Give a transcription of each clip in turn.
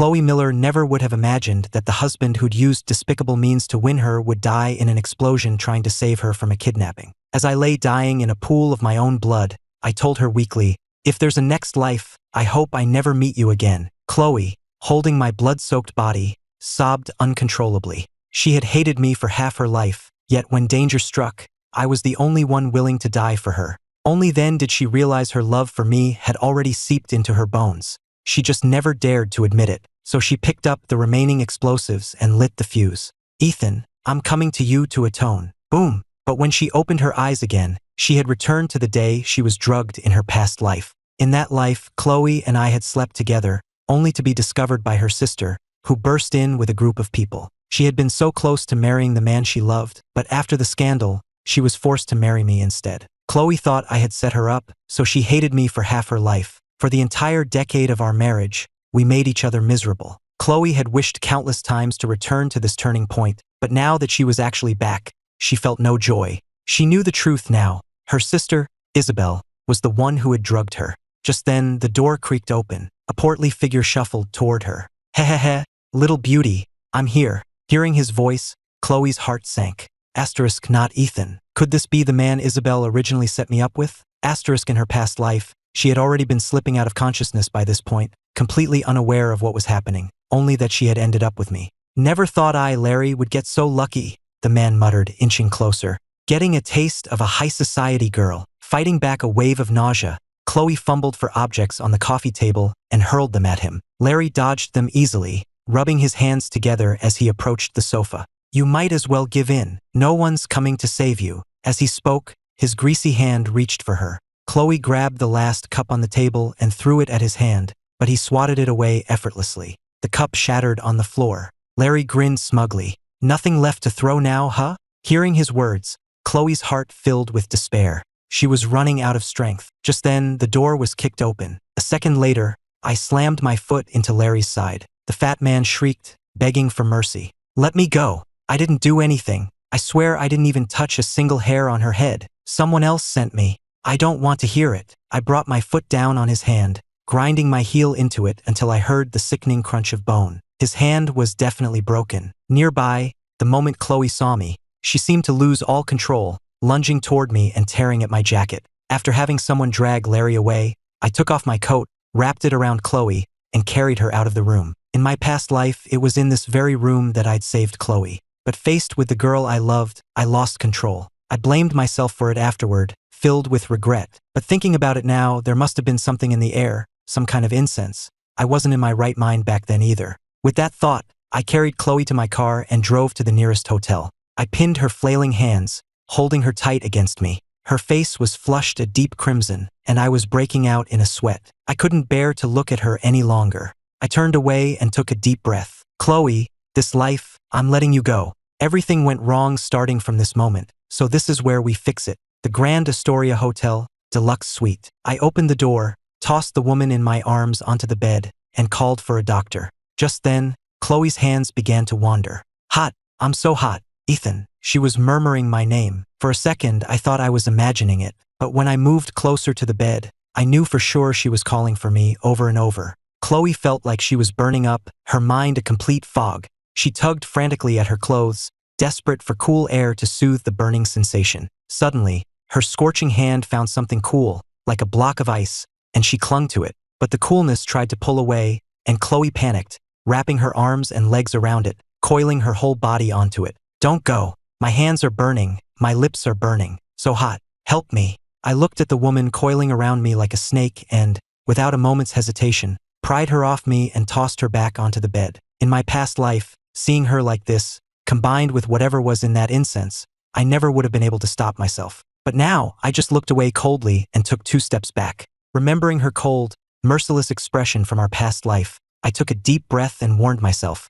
Chloe Miller never would have imagined that the husband who'd used despicable means to win her would die in an explosion trying to save her from a kidnapping. As I lay dying in a pool of my own blood, I told her weakly, "If there's a next life, I hope I never meet you again." Chloe, holding my blood-soaked body, sobbed uncontrollably. She had hated me for half her life, yet when danger struck, I was the only one willing to die for her. Only then did she realize her love for me had already seeped into her bones. She just never dared to admit it, so she picked up the remaining explosives and lit the fuse. "Ethan, I'm coming to you to atone." Boom! But when she opened her eyes again, she had returned to the day she was drugged in her past life. In that life, Chloe and I had slept together, only to be discovered by her sister, who burst in with a group of people. She had been so close to marrying the man she loved, but after the scandal, she was forced to marry me instead. Chloe thought I had set her up, so she hated me for half her life. For the entire decade of our marriage, we made each other miserable. Chloe had wished countless times to return to this turning point, but now that she was actually back, she felt no joy. She knew the truth now. Her sister, Isabel, was the one who had drugged her. Just then, the door creaked open. A portly figure shuffled toward her. "Heh, little beauty, I'm here." Hearing his voice, Chloe's heart sank. Asterisk, not Ethan. Could this be the man Isabel originally set me up with? Asterisk, in her past life, she had already been slipping out of consciousness by this point, completely unaware of what was happening, only that she had ended up with me. "Never thought I, Larry, would get so lucky," the man muttered, inching closer. Getting a taste of a high society girl. Fighting back a wave of nausea, Chloe fumbled for objects on the coffee table and hurled them at him. Larry dodged them easily, rubbing his hands together as he approached the sofa. "You might as well give in. No one's coming to save you." As he spoke, his greasy hand reached for her. Chloe grabbed the last cup on the table and threw it at his hand, but he swatted it away effortlessly. The cup shattered on the floor. Larry grinned smugly. "Nothing left to throw now, huh?" Hearing his words, Chloe's heart filled with despair. She was running out of strength. Just then, the door was kicked open. A second later, I slammed my foot into Larry's side. The fat man shrieked, begging for mercy. "Let me go. I didn't do anything. I swear I didn't even touch a single hair on her head. Someone else sent me." "I don't want to hear it." I brought my foot down on his hand, grinding my heel into it until I heard the sickening crunch of bone. His hand was definitely broken. Nearby, the moment Chloe saw me, she seemed to lose all control, lunging toward me and tearing at my jacket. After having someone drag Larry away, I took off my coat, wrapped it around Chloe, and carried her out of the room. In my past life, it was in this very room that I'd saved Chloe. But faced with the girl I loved, I lost control. I blamed myself for it afterward, filled with regret. But thinking about it now, there must have been something in the air, some kind of incense. I wasn't in my right mind back then either. With that thought, I carried Chloe to my car and drove to the nearest hotel. I pinned her flailing hands, holding her tight against me. Her face was flushed a deep crimson, and I was breaking out in a sweat. I couldn't bear to look at her any longer. I turned away and took a deep breath. "Chloe, this life, I'm letting you go. Everything went wrong starting from this moment, so this is where we fix it." The Grand Astoria Hotel, Deluxe Suite. I opened the door, tossed the woman in my arms onto the bed, and called for a doctor. Just then, Chloe's hands began to wander. "Hot, I'm so hot. Ethan." She was murmuring my name. For a second, I thought I was imagining it, but when I moved closer to the bed, I knew for sure she was calling for me over and over. Chloe felt like she was burning up, her mind a complete fog. She tugged frantically at her clothes, desperate for cool air to soothe the burning sensation. Suddenly, her scorching hand found something cool, like a block of ice, and she clung to it. But the coolness tried to pull away, and Chloe panicked, wrapping her arms and legs around it, coiling her whole body onto it. "Don't go. My hands are burning, my lips are burning. So hot. Help me." I looked at the woman coiling around me like a snake and, without a moment's hesitation, pried her off me and tossed her back onto the bed. In my past life, seeing her like this, combined with whatever was in that incense, I never would have been able to stop myself. But now, I just looked away coldly and took 2 steps back. Remembering her cold, merciless expression from our past life, I took a deep breath and warned myself,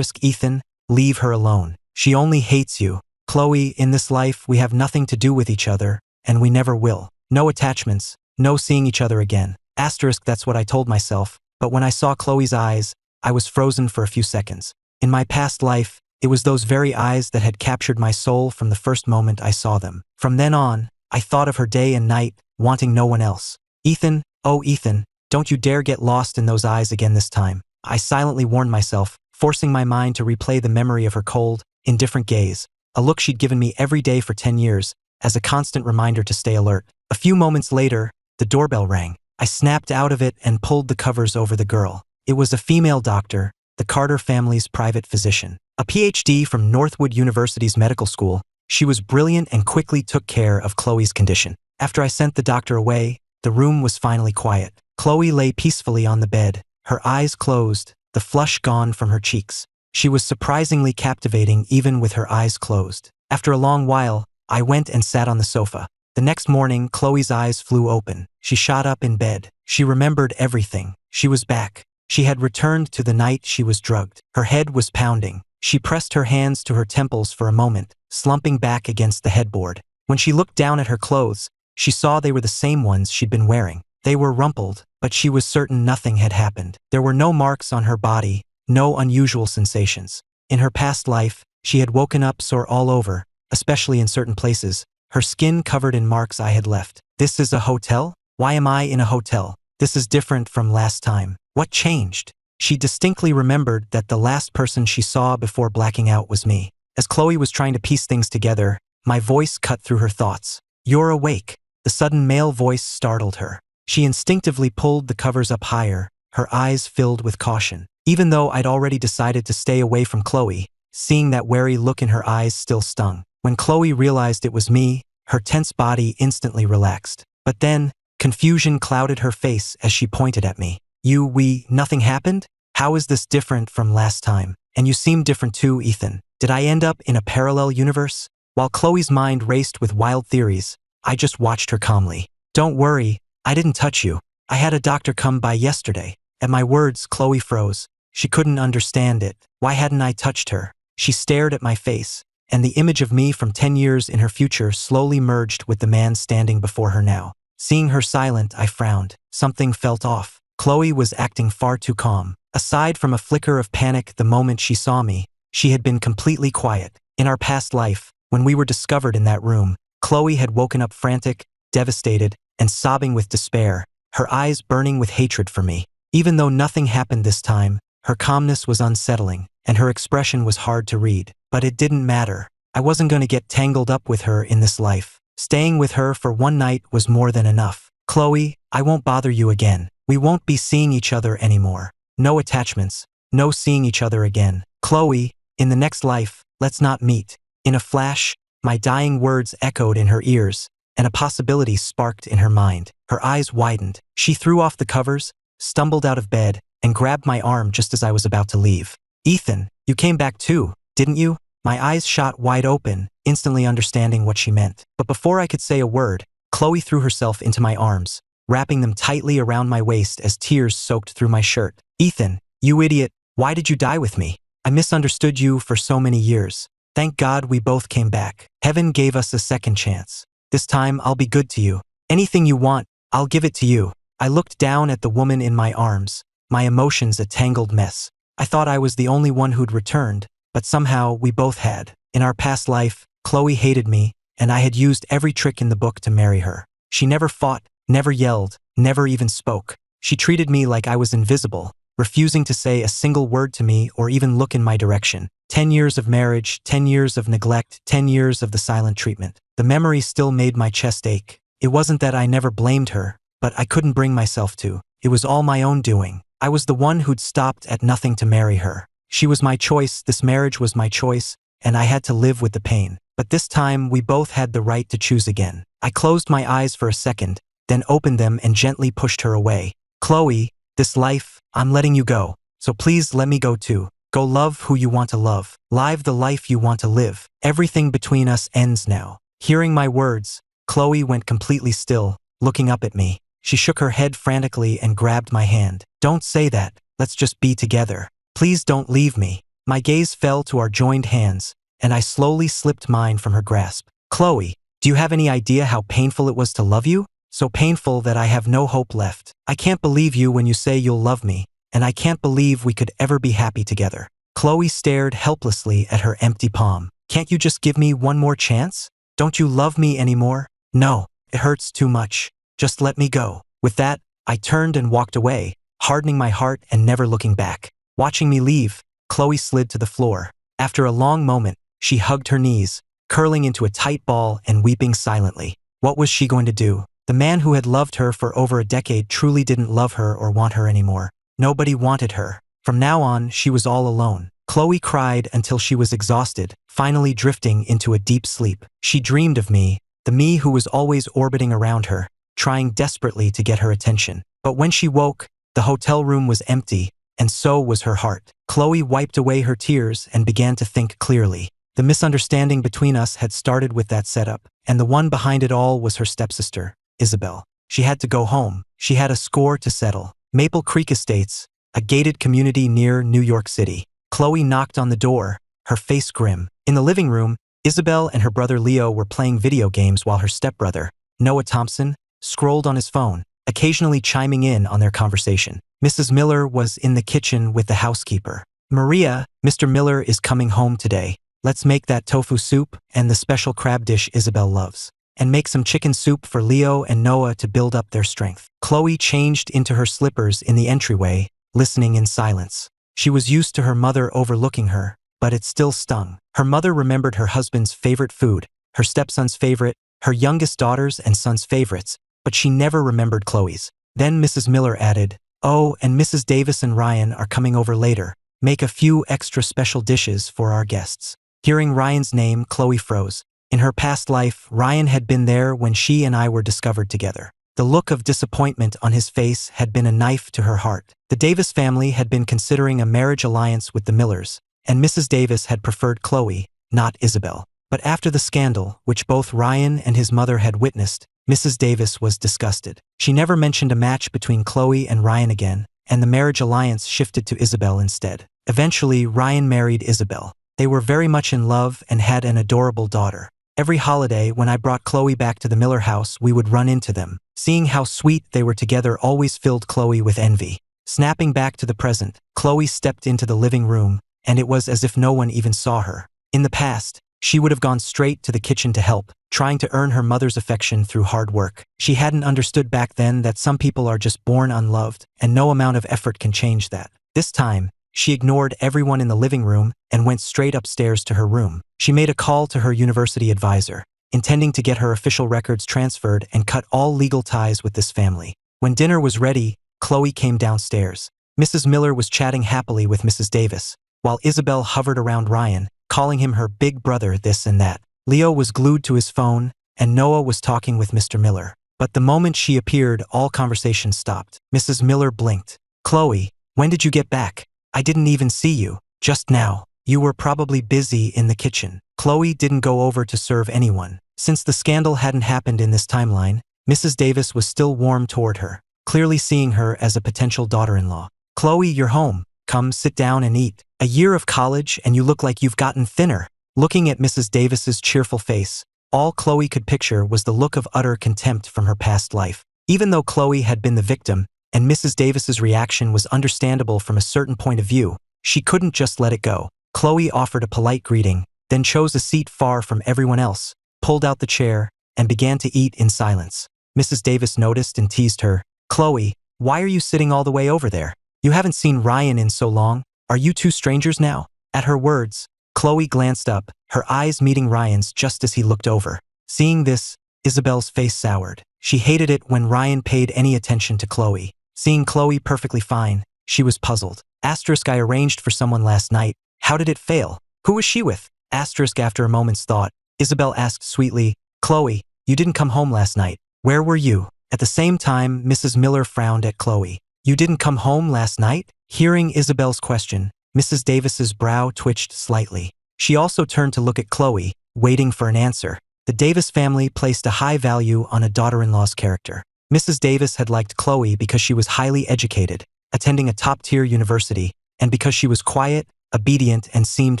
"Ethan, leave her alone. She only hates you. Chloe, in this life, we have nothing to do with each other, and we never will. No attachments, no seeing each other again." That's what I told myself, but when I saw Chloe's eyes, I was frozen for a few seconds. In my past life, it was those very eyes that had captured my soul from the first moment I saw them. From then on, I thought of her day and night, wanting no one else. "Ethan, oh Ethan, don't you dare get lost in those eyes again this time." I silently warned myself, forcing my mind to replay the memory of her cold, indifferent gaze, a look she'd given me every day for 10 years, as a constant reminder to stay alert. A few moments later, the doorbell rang. I snapped out of it and pulled the covers over the girl. It was a female doctor, the Carter family's private physician. A PhD from Northwood University's medical school, she was brilliant and quickly took care of Chloe's condition. After I sent the doctor away, the room was finally quiet. Chloe lay peacefully on the bed, her eyes closed, the flush gone from her cheeks. She was surprisingly captivating even with her eyes closed. After a long while, I went and sat on the sofa. The next morning, Chloe's eyes flew open. She shot up in bed. She remembered everything. She was back. She had returned to the night she was drugged. Her head was pounding. She pressed her hands to her temples for a moment, slumping back against the headboard. When she looked down at her clothes, she saw they were the same ones she'd been wearing. They were rumpled, but she was certain nothing had happened. There were no marks on her body, no unusual sensations. In her past life, she had woken up sore all over, especially in certain places, her skin covered in marks I had left. This is a hotel? Why am I in a hotel? This is different from last time. What changed? She distinctly remembered that the last person she saw before blacking out was me. As Chloe was trying to piece things together, my voice cut through her thoughts. You're awake. The sudden male voice startled her. She instinctively pulled the covers up higher, her eyes filled with caution. Even though I'd already decided to stay away from Chloe, seeing that wary look in her eyes still stung. When Chloe realized it was me, her tense body instantly relaxed. But then, confusion clouded her face as she pointed at me. Nothing happened? How is this different from last time? And you seem different too, Ethan. Did I end up in a parallel universe? While Chloe's mind raced with wild theories, I just watched her calmly. Don't worry, I didn't touch you. I had a doctor come by yesterday. At my words, Chloe froze. She couldn't understand it. Why hadn't I touched her? She stared at my face, and the image of me from 10 years in her future slowly merged with the man standing before her now. Seeing her silent, I frowned. Something felt off. Chloe was acting far too calm. Aside from a flicker of panic the moment she saw me, she had been completely quiet. In our past life, when we were discovered in that room, Chloe had woken up frantic, devastated, and sobbing with despair, her eyes burning with hatred for me. Even though nothing happened this time, her calmness was unsettling, and her expression was hard to read. But it didn't matter. I wasn't going to get tangled up with her in this life. Staying with her for one night was more than enough. Chloe, I won't bother you again. We won't be seeing each other anymore. No attachments. No seeing each other again. Chloe, in the next life, let's not meet. In a flash, my dying words echoed in her ears, and a possibility sparked in her mind. Her eyes widened. She threw off the covers, stumbled out of bed, and grabbed my arm just as I was about to leave. Ethan, you came back too, didn't you? My eyes shot wide open, instantly understanding what she meant. But before I could say a word, Chloe threw herself into my arms, wrapping them tightly around my waist as tears soaked through my shirt. Ethan, you idiot, why did you die with me? I misunderstood you for so many years. Thank God we both came back. Heaven gave us a second chance. This time I'll be good to you. Anything you want, I'll give it to you. I looked down at the woman in my arms, my emotions a tangled mess. I thought I was the only one who'd returned, but somehow we both had. In our past life, Chloe hated me, and I had used every trick in the book to marry her. She never fought, never yelled, never even spoke. She treated me like I was invisible, refusing to say a single word to me or even look in my direction. 10 years of marriage, 10 years of neglect, 10 years of the silent treatment. The memory still made my chest ache. It wasn't that I never blamed her, but I couldn't bring myself to. It was all my own doing. I was the one who'd stopped at nothing to marry her. She was my choice, this marriage was my choice, and I had to live with the pain. But this time, we both had the right to choose again. I closed my eyes for a second, then opened them and gently pushed her away. Chloe, this life, I'm letting you go. So please let me go too. Go love who you want to love. Live the life you want to live. Everything between us ends now. Hearing my words, Chloe went completely still, looking up at me. She shook her head frantically and grabbed my hand. Don't say that. Let's just be together. Please don't leave me. My gaze fell to our joined hands, and I slowly slipped mine from her grasp. Chloe, do you have any idea how painful it was to love you? So painful that I have no hope left. I can't believe you when you say you'll love me, and I can't believe we could ever be happy together. Chloe stared helplessly at her empty palm. Can't you just give me one more chance? Don't you love me anymore? No, it hurts too much. Just let me go. With that, I turned and walked away, hardening my heart and never looking back. Watching me leave, Chloe slid to the floor. After a long moment, she hugged her knees, curling into a tight ball and weeping silently. What was she going to do? The man who had loved her for over a decade truly didn't love her or want her anymore. Nobody wanted her. From now on, she was all alone. Chloe cried until she was exhausted, finally drifting into a deep sleep. She dreamed of me, the me who was always orbiting around her, trying desperately to get her attention. But when she woke, the hotel room was empty, and so was her heart. Chloe wiped away her tears and began to think clearly. The misunderstanding between us had started with that setup, and the one behind it all was her stepsister, Isabel. She had to go home. She had a score to settle. Maple Creek Estates, a gated community near New York City. Chloe knocked on the door, her face grim. In the living room, Isabel and her brother Leo were playing video games while her stepbrother, Noah Thompson, scrolled on his phone, occasionally chiming in on their conversation. Mrs. Miller was in the kitchen with the housekeeper. Maria, Mr. Miller is coming home today. Let's make that tofu soup and the special crab dish Isabel loves. And make some chicken soup for Leo and Noah to build up their strength. Chloe changed into her slippers in the entryway, listening in silence. She was used to her mother overlooking her, but it still stung. Her mother remembered her husband's favorite food, her stepson's favorite, her youngest daughter's and son's favorites, but she never remembered Chloe's. Then Mrs. Miller added, "Oh, and Mrs. Davis and Ryan are coming over later. Make a few extra special dishes for our guests." Hearing Ryan's name, Chloe froze. In her past life, Ryan had been there when she and I were discovered together. The look of disappointment on his face had been a knife to her heart. The Davis family had been considering a marriage alliance with the Millers, and Mrs. Davis had preferred Chloe, not Isabel. But after the scandal, which both Ryan and his mother had witnessed, Mrs. Davis was disgusted. She never mentioned a match between Chloe and Ryan again, and the marriage alliance shifted to Isabel instead. Eventually, Ryan married Isabel. They were very much in love and had an adorable daughter. Every holiday, when I brought Chloe back to the Miller house, we would run into them. Seeing how sweet they were together always filled Chloe with envy. Snapping back to the present, Chloe stepped into the living room, and it was as if no one even saw her. In the past, she would have gone straight to the kitchen to help, trying to earn her mother's affection through hard work. She hadn't understood back then that some people are just born unloved, and no amount of effort can change that. This time, she ignored everyone in the living room and went straight upstairs to her room. She made a call to her university advisor, intending to get her official records transferred and cut all legal ties with this family. When dinner was ready, Chloe came downstairs. Mrs. Miller was chatting happily with Mrs. Davis, while Isabel hovered around Ryan, calling him her big brother this and that. Leo was glued to his phone, and Noah was talking with Mr. Miller. But the moment she appeared, all conversation stopped. Mrs. Miller blinked. "Chloe, when did you get back? I didn't even see you. Just now. You were probably busy in the kitchen." Chloe didn't go over to serve anyone. Since the scandal hadn't happened in this timeline, Mrs. Davis was still warm toward her, clearly seeing her as a potential daughter-in-law. "Chloe, you're home. Come sit down and eat. A year of college and you look like you've gotten thinner." Looking at Mrs. Davis's cheerful face, all Chloe could picture was the look of utter contempt from her past life. Even though Chloe had been the victim, and Mrs. Davis's reaction was understandable from a certain point of view, she couldn't just let it go. Chloe offered a polite greeting, then chose a seat far from everyone else, pulled out the chair, and began to eat in silence. Mrs. Davis noticed and teased her. "Chloe, why are you sitting all the way over there? You haven't seen Ryan in so long. Are you two strangers now?" At her words, Chloe glanced up, her eyes meeting Ryan's just as he looked over. Seeing this, Isabel's face soured. She hated it when Ryan paid any attention to Chloe. Seeing Chloe perfectly fine, she was puzzled. I arranged for someone last night. How did it fail? Who was she with? After a moment's thought, Isabel asked sweetly, "Chloe, you didn't come home last night. Where were you?" At the same time, Mrs. Miller frowned at Chloe. "You didn't come home last night?" Hearing Isabel's question, Mrs. Davis's brow twitched slightly. She also turned to look at Chloe, waiting for an answer. The Davis family placed a high value on a daughter-in-law's character. Mrs. Davis had liked Chloe because she was highly educated, attending a top-tier university, and because she was quiet, obedient, and seemed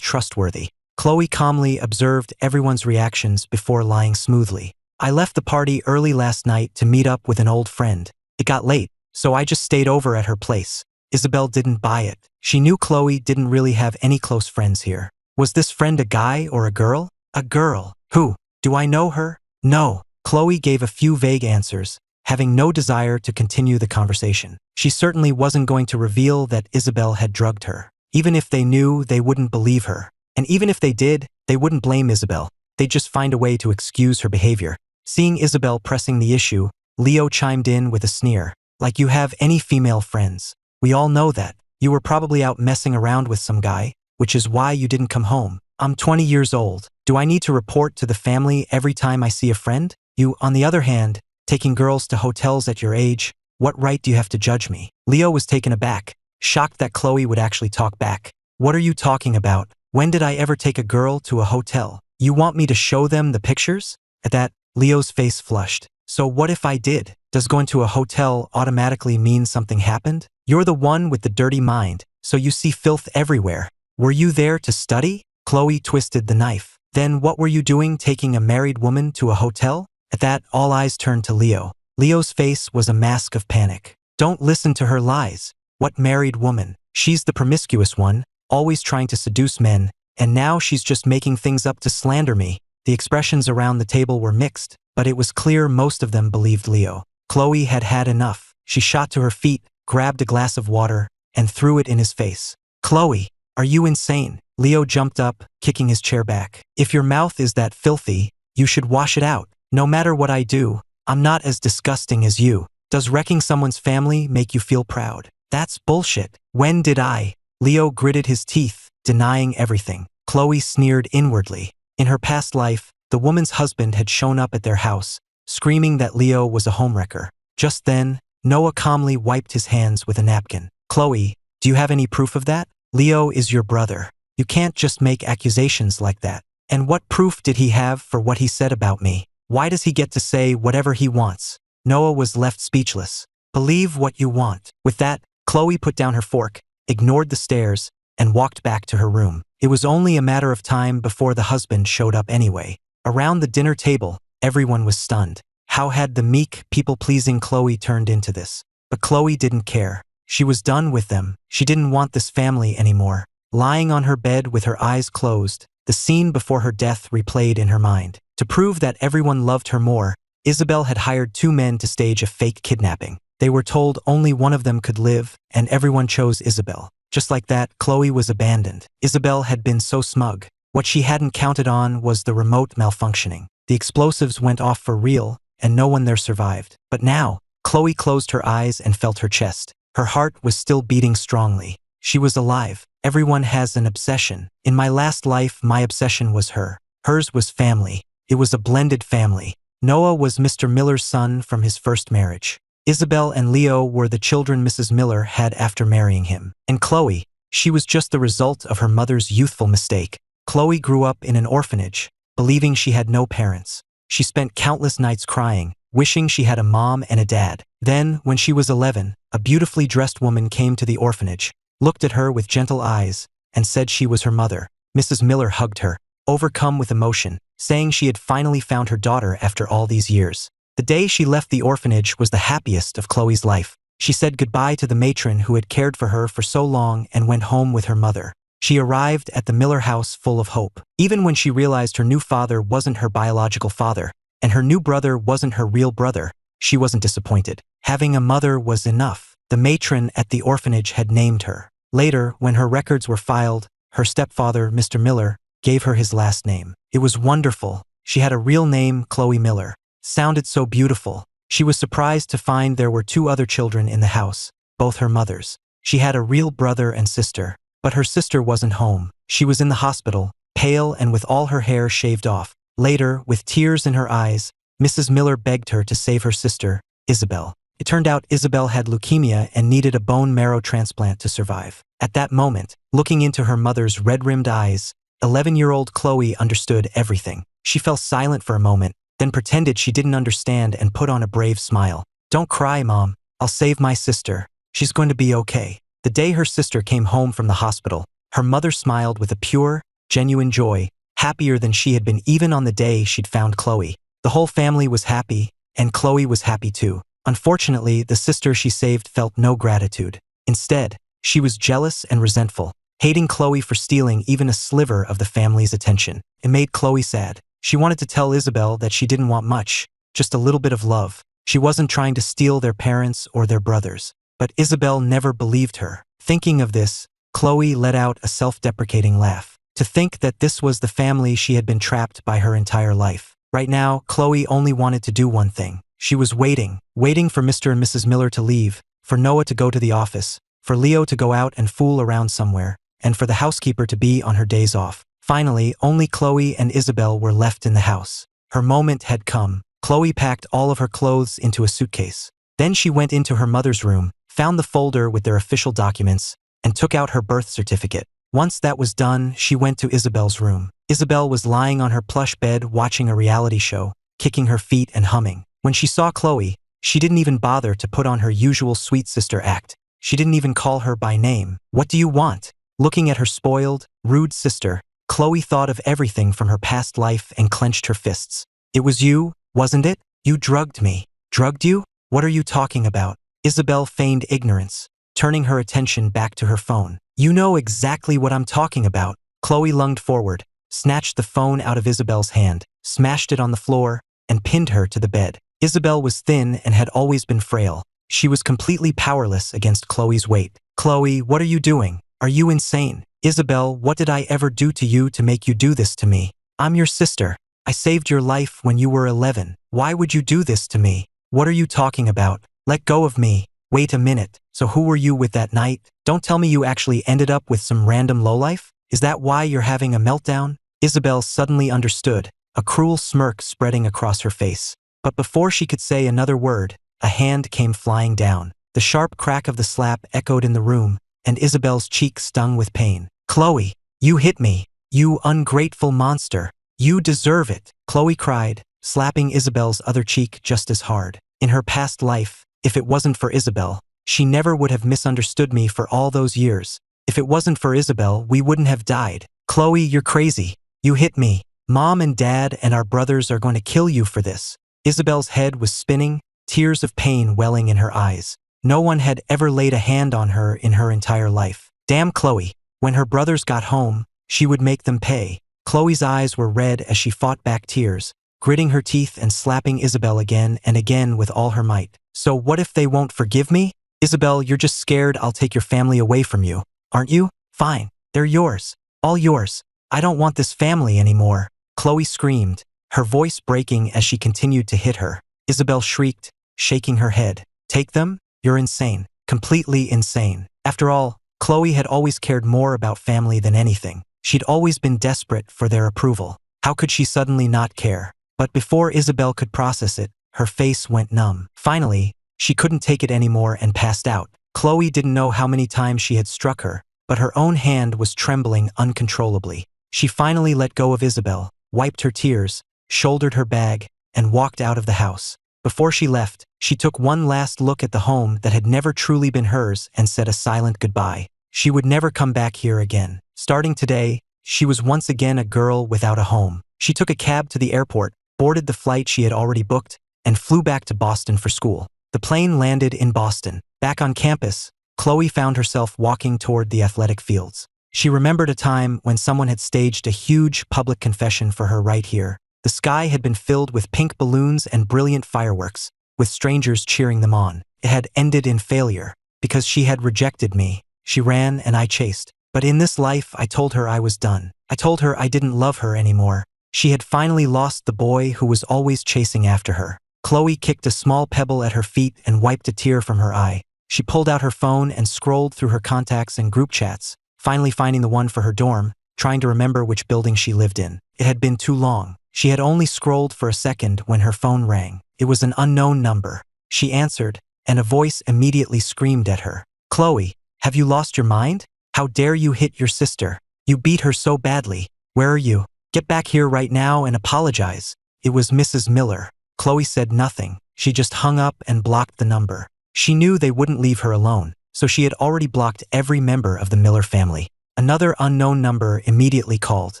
trustworthy. Chloe calmly observed everyone's reactions before lying smoothly. "I left the party early last night to meet up with an old friend. It got late, so I just stayed over at her place." Isabel didn't buy it. She knew Chloe didn't really have any close friends here. Was this friend a guy or a girl? A girl. Who? Do I know her? No. Chloe gave a few vague answers, having no desire to continue the conversation. She certainly wasn't going to reveal that Isabel had drugged her. Even if they knew, they wouldn't believe her. And even if they did, they wouldn't blame Isabel. They'd just find a way to excuse her behavior. Seeing Isabel pressing the issue, Leo chimed in with a sneer. Like you have any female friends. We all know that. You were probably out messing around with some guy, which is why you didn't come home. I'm 20 years old. Do I need to report to the family every time I see a friend? You, on the other hand, taking girls to hotels at your age, what right do you have to judge me? Leo was taken aback, shocked that Chloe would actually talk back. What are you talking about? When did I ever take a girl to a hotel? You want me to show them the pictures? At that, Leo's face flushed. So what if I did? Does going to a hotel automatically mean something happened? You're the one with the dirty mind, so you see filth everywhere. Were you there to study? Chloe twisted the knife. Then what were you doing taking a married woman to a hotel? At that, all eyes turned to Leo. Leo's face was a mask of panic. Don't listen to her lies. What married woman? She's the promiscuous one, always trying to seduce men, and now she's just making things up to slander me. The expressions around the table were mixed, but it was clear most of them believed Leo. Chloe had had enough. She shot to her feet, grabbed a glass of water, and threw it in his face. Chloe, are you insane? Leo jumped up, kicking his chair back. If your mouth is that filthy, you should wash it out. No matter what I do, I'm not as disgusting as you. Does wrecking someone's family make you feel proud? That's bullshit. When did I? Leo gritted his teeth, denying everything. Chloe sneered inwardly. In her past life, the woman's husband had shown up at their house, screaming that Leo was a homewrecker. Just then, Noah calmly wiped his hands with a napkin. Chloe, do you have any proof of that? Leo is your brother. You can't just make accusations like that. And what proof did he have for what he said about me? Why does he get to say whatever he wants? Noah was left speechless. Believe what you want. With that, Chloe put down her fork, ignored the stares, and walked back to her room. It was only a matter of time before the husband showed up anyway. Around the dinner table, everyone was stunned. How had the meek, people-pleasing Chloe turned into this? But Chloe didn't care. She was done with them. She didn't want this family anymore. Lying on her bed with her eyes closed, the scene before her death replayed in her mind. To prove that everyone loved her more, Isabel had hired 2 men to stage a fake kidnapping. They were told only one of them could live, and everyone chose Isabel. Just like that, Chloe was abandoned. Isabel had been so smug. What she hadn't counted on was the remote malfunctioning. The explosives went off for real, and no one there survived. But now, Chloe closed her eyes and felt her chest. Her heart was still beating strongly. She was alive. Everyone has an obsession. In my last life, my obsession was her. Hers was family. It was a blended family. Noah was Mr. Miller's son from his first marriage. Isabel and Leo were the children Mrs. Miller had after marrying him. And Chloe, she was just the result of her mother's youthful mistake. Chloe grew up in an orphanage, believing she had no parents. She spent countless nights crying, wishing she had a mom and a dad. Then, when she was 11, a beautifully dressed woman came to the orphanage, looked at her with gentle eyes, and said she was her mother. Mrs. Miller hugged her, overcome with emotion, saying she had finally found her daughter after all these years. The day she left the orphanage was the happiest of Chloe's life. She said goodbye to the matron who had cared for her for so long and went home with her mother. She arrived at the Miller house full of hope. Even when she realized her new father wasn't her biological father, and her new brother wasn't her real brother, she wasn't disappointed. Having a mother was enough. The matron at the orphanage had named her. Later, when her records were filed, her stepfather, Mr. Miller, gave her his last name. It was wonderful. She had a real name, Chloe Miller. Sounded so beautiful. She was surprised to find there were 2 other children in the house, both her mothers. She had a real brother and sister, but her sister wasn't home. She was in the hospital, pale and with all her hair shaved off. Later, with tears in her eyes, Mrs. Miller begged her to save her sister, Isabel. It turned out Isabel had leukemia and needed a bone marrow transplant to survive. At that moment, looking into her mother's red-rimmed eyes, 11-year-old Chloe understood everything. She fell silent for a moment, then pretended she didn't understand and put on a brave smile. Don't cry, Mom. I'll save my sister. She's going to be okay. The day her sister came home from the hospital, her mother smiled with a pure, genuine joy, happier than she had been even on the day she'd found Chloe. The whole family was happy, and Chloe was happy too. Unfortunately, the sister she saved felt no gratitude. Instead, she was jealous and resentful, hating Chloe for stealing even a sliver of the family's attention. It made Chloe sad. She wanted to tell Isabel that she didn't want much, just a little bit of love. She wasn't trying to steal their parents or their brothers. But Isabel never believed her. Thinking of this, Chloe let out a self-deprecating laugh. To think that this was the family she had been trapped by her entire life. Right now, Chloe only wanted to do one thing. She was waiting for Mr. and Mrs. Miller to leave, for Noah to go to the office, for Leo to go out and fool around somewhere, and for the housekeeper to be on her days off. Finally, only Chloe and Isabel were left in the house. Her moment had come. Chloe packed all of her clothes into a suitcase. Then she went into her mother's room, found the folder with their official documents, and took out her birth certificate. Once that was done, she went to Isabel's room. Isabel was lying on her plush bed watching a reality show, kicking her feet and humming. When she saw Chloe, she didn't even bother to put on her usual sweet sister act. She didn't even call her by name. "What do you want?" Looking at her spoiled, rude sister, Chloe thought of everything from her past life and clenched her fists. "It was you, wasn't it? You drugged me." "Drugged you? What are you talking about?" Isabel feigned ignorance, turning her attention back to her phone. "You know exactly what I'm talking about." Chloe lunged forward, snatched the phone out of Isabel's hand, smashed it on the floor, and pinned her to the bed. Isabel was thin and had always been frail. She was completely powerless against Chloe's weight. "Chloe, what are you doing? Are you insane?" "Isabel, what did I ever do to you to make you do this to me? I'm your sister. I saved your life when you were 11. Why would you do this to me? What are you talking about? Let go of me." "Wait a minute, so who were you with that night? Don't tell me you actually ended up with some random lowlife? Is that why you're having a meltdown?" Isabel suddenly understood, a cruel smirk spreading across her face. But before she could say another word, a hand came flying down. The sharp crack of the slap echoed in the room, and Isabel's cheek stung with pain. "Chloe, you hit me. You ungrateful monster. You deserve it," Chloe cried, slapping Isabel's other cheek just as hard. In her past life, if it wasn't for Isabel, she never would have misunderstood me for all those years. If it wasn't for Isabel, we wouldn't have died. "Chloe, you're crazy. You hit me. Mom and Dad and our brothers are going to kill you for this." Isabel's head was spinning, tears of pain welling in her eyes. No one had ever laid a hand on her in her entire life. Damn Chloe. When her brothers got home, she would make them pay. Chloe's eyes were red as she fought back tears, gritting her teeth and slapping Isabel again and again with all her might. "So what if they won't forgive me? Isabel, you're just scared I'll take your family away from you, aren't you? Fine, they're yours. All yours. I don't want this family anymore." Chloe screamed, her voice breaking as she continued to hit her. Isabel shrieked, shaking her head. "Take them? You're insane. Completely insane." After all, Chloe had always cared more about family than anything. She'd always been desperate for their approval. How could she suddenly not care? But before Isabel could process it, her face went numb. Finally, she couldn't take it anymore and passed out. Chloe didn't know how many times she had struck her, but her own hand was trembling uncontrollably. She finally let go of Isabel, wiped her tears, shouldered her bag, and walked out of the house. Before she left, she took one last look at the home that had never truly been hers and said a silent goodbye. She would never come back here again. Starting today, she was once again a girl without a home. She took a cab to the airport, boarded the flight she had already booked, and flew back to Boston for school. The plane landed in Boston. Back on campus, Chloe found herself walking toward the athletic fields. She remembered a time when someone had staged a huge public confession for her right here. The sky had been filled with pink balloons and brilliant fireworks, with strangers cheering them on. It had ended in failure. Because she had rejected me, she ran and I chased. But in this life, I told her I was done. I told her I didn't love her anymore. She had finally lost the boy who was always chasing after her. Chloe kicked a small pebble at her feet and wiped a tear from her eye. She pulled out her phone and scrolled through her contacts and group chats, finally finding the one for her dorm, trying to remember which building she lived in. It had been too long. She had only scrolled for a second when her phone rang. It was an unknown number. She answered, and a voice immediately screamed at her. "Chloe, have you lost your mind? How dare you hit your sister? You beat her so badly. Where are you? Get back here right now and apologize." It was Mrs. Miller. Chloe said nothing. She just hung up and blocked the number. She knew they wouldn't leave her alone, so she had already blocked every member of the Miller family. Another unknown number immediately called.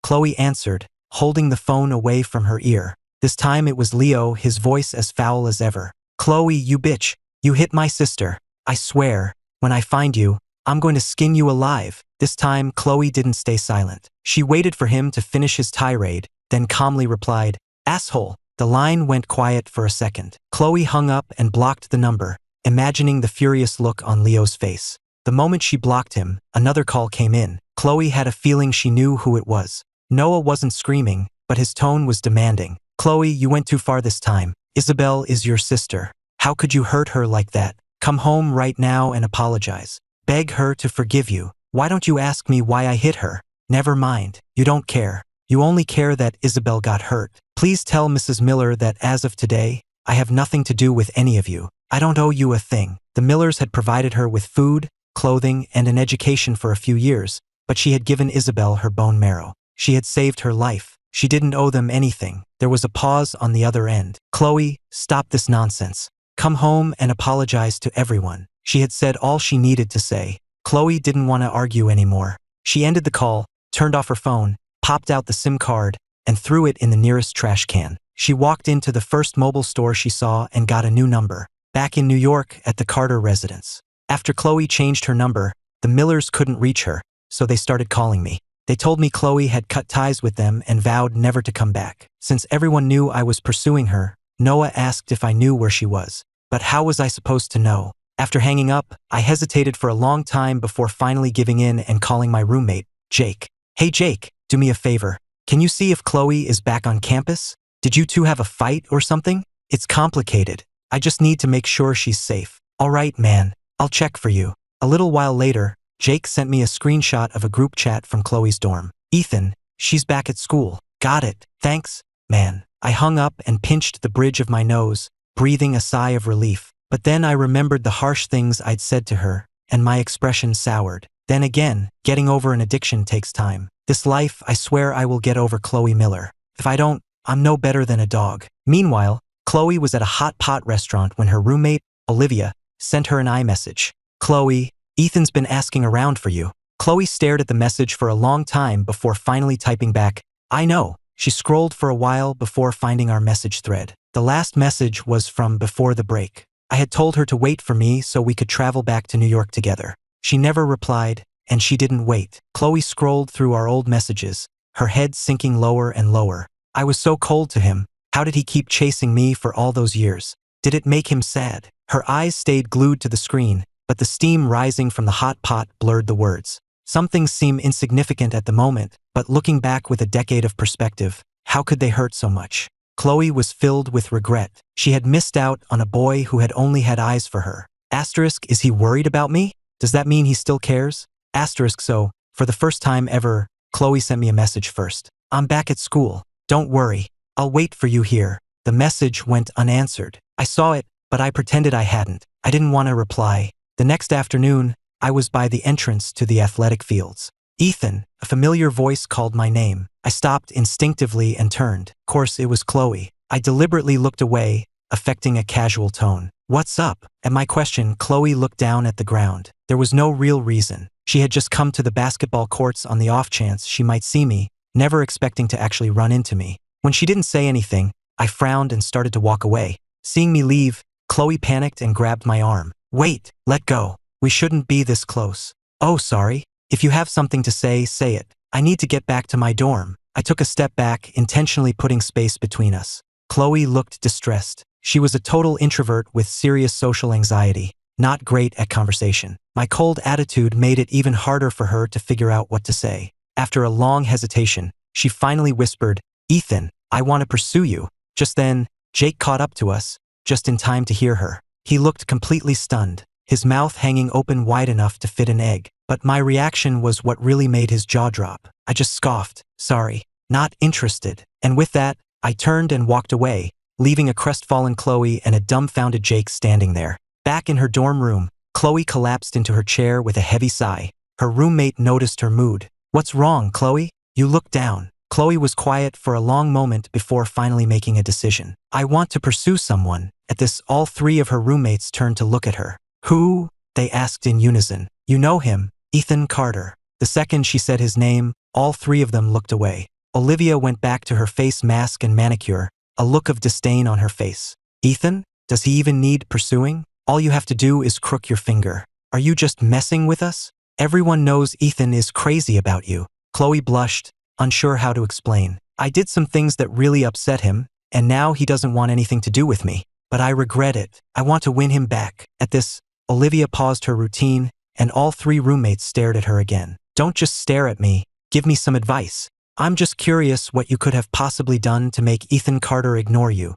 Chloe answered, holding the phone away from her ear. This time it was Leo, his voice as foul as ever. "Chloe, you bitch. You hit my sister. I swear, when I find you, I'm going to skin you alive." This time, Chloe didn't stay silent. She waited for him to finish his tirade, then calmly replied, "Asshole, The line went quiet for a second. Chloe hung up and blocked the number, imagining the furious look on Leo's face. The moment she blocked him, another call came in. Chloe had a feeling she knew who it was. Noah wasn't screaming, but his tone was demanding. Chloe, you went too far this time. Isabel is your sister. How could you hurt her like that? Come home right now and apologize. Beg her to forgive you. Why don't you ask me why I hit her? Never mind. You don't care. You only care that Isabel got hurt. Please tell Mrs. Miller that as of today, I have nothing to do with any of you. I don't owe you a thing. The Millers had provided her with food, clothing, and an education for a few years, but she had given Isabel her bone marrow. She had saved her life. She didn't owe them anything. There was a pause on the other end. Chloe, stop this nonsense. Come home and apologize to everyone. She had said all she needed to say. Chloe didn't want to argue anymore. She ended the call, turned off her phone, popped out the SIM card, and threw it in the nearest trash can. She walked into the first mobile store she saw and got a new number. Back in New York at the Carter residence. After Chloe changed her number, the Millers couldn't reach her, so they started calling me. They told me Chloe had cut ties with them and vowed never to come back. Since everyone knew I was pursuing her, Noah asked if I knew where she was. But how was I supposed to know? After hanging up, I hesitated for a long time before finally giving in and calling my roommate, Jake. Hey Jake, do me a favor. Can you see if Chloe is back on campus? Did you two have a fight or something? It's complicated. I just need to make sure she's safe. All right, man. I'll check for you. A little while later, Jake sent me a screenshot of a group chat from Chloe's dorm. Ethan, she's back at school. Got it. Thanks, man. I hung up and pinched the bridge of my nose, breathing a sigh of relief. But then I remembered the harsh things I'd said to her, and my expression soured. Then again, getting over an addiction takes time. This life, I swear I will get over Chloe Miller. If I don't, I'm no better than a dog. Meanwhile, Chloe was at a hot pot restaurant when her roommate, Olivia, sent her an iMessage. Chloe, Ethan's been asking around for you. Chloe stared at the message for a long time before finally typing back, I know. She scrolled for a while before finding our message thread. The last message was from before the break. I had told her to wait for me so we could travel back to New York together. She never replied, and she didn't wait. Chloe scrolled through our old messages, her head sinking lower and lower. I was so cold to him. How did he keep chasing me for all those years? Did it make him sad? Her eyes stayed glued to the screen, but the steam rising from the hot pot blurred the words. Some things seem insignificant at the moment, but looking back with a decade of perspective, how could they hurt so much? Chloe was filled with regret. She had missed out on a boy who had only had eyes for her. Asterisk, is he worried about me? Does that mean he still cares? Asterisk, so, for the first time ever, Chloe sent me a message first. I'm back at school. Don't worry. I'll wait for you here. The message went unanswered. I saw it, but I pretended I hadn't. I didn't want to reply. The next afternoon, I was by the entrance to the athletic fields. Ethan, a familiar voice called my name. I stopped instinctively and turned. Of course, it was Chloe. I deliberately looked away, affecting a casual tone. What's up? At my question, Chloe looked down at the ground. There was no real reason. She had just come to the basketball courts on the off chance she might see me, never expecting to actually run into me. When she didn't say anything, I frowned and started to walk away. Seeing me leave, Chloe panicked and grabbed my arm. Wait, let go. We shouldn't be this close. Oh, sorry. If you have something to say, say it. I need to get back to my dorm. I took a step back, intentionally putting space between us. Chloe looked distressed. She was a total introvert with serious social anxiety, not great at conversation. My cold attitude made it even harder for her to figure out what to say. After a long hesitation, she finally whispered, Ethan, I want to pursue you. Just then, Jake caught up to us, just in time to hear her. He looked completely stunned, his mouth hanging open wide enough to fit an egg. But my reaction was what really made his jaw drop. I just scoffed. Sorry, not interested. And with that, I turned and walked away, leaving a crestfallen Chloe and a dumbfounded Jake standing there. Back in her dorm room, Chloe collapsed into her chair with a heavy sigh. Her roommate noticed her mood. What's wrong, Chloe? You look down. Chloe was quiet for a long moment before finally making a decision. I want to pursue someone. At this, all three of her roommates turned to look at her. Who? They asked in unison. You know him, Ethan Carter. The second she said his name, all three of them looked away. Olivia went back to her face mask and manicure, a look of disdain on her face. Ethan? Does he even need pursuing? All you have to do is crook your finger. Are you just messing with us? Everyone knows Ethan is crazy about you. Chloe blushed, unsure how to explain. I did some things that really upset him, and now he doesn't want anything to do with me. But I regret it. I want to win him back. At this, Olivia paused her routine, and all three roommates stared at her again. Don't just stare at me. Give me some advice. I'm just curious what you could have possibly done to make Ethan Carter ignore you.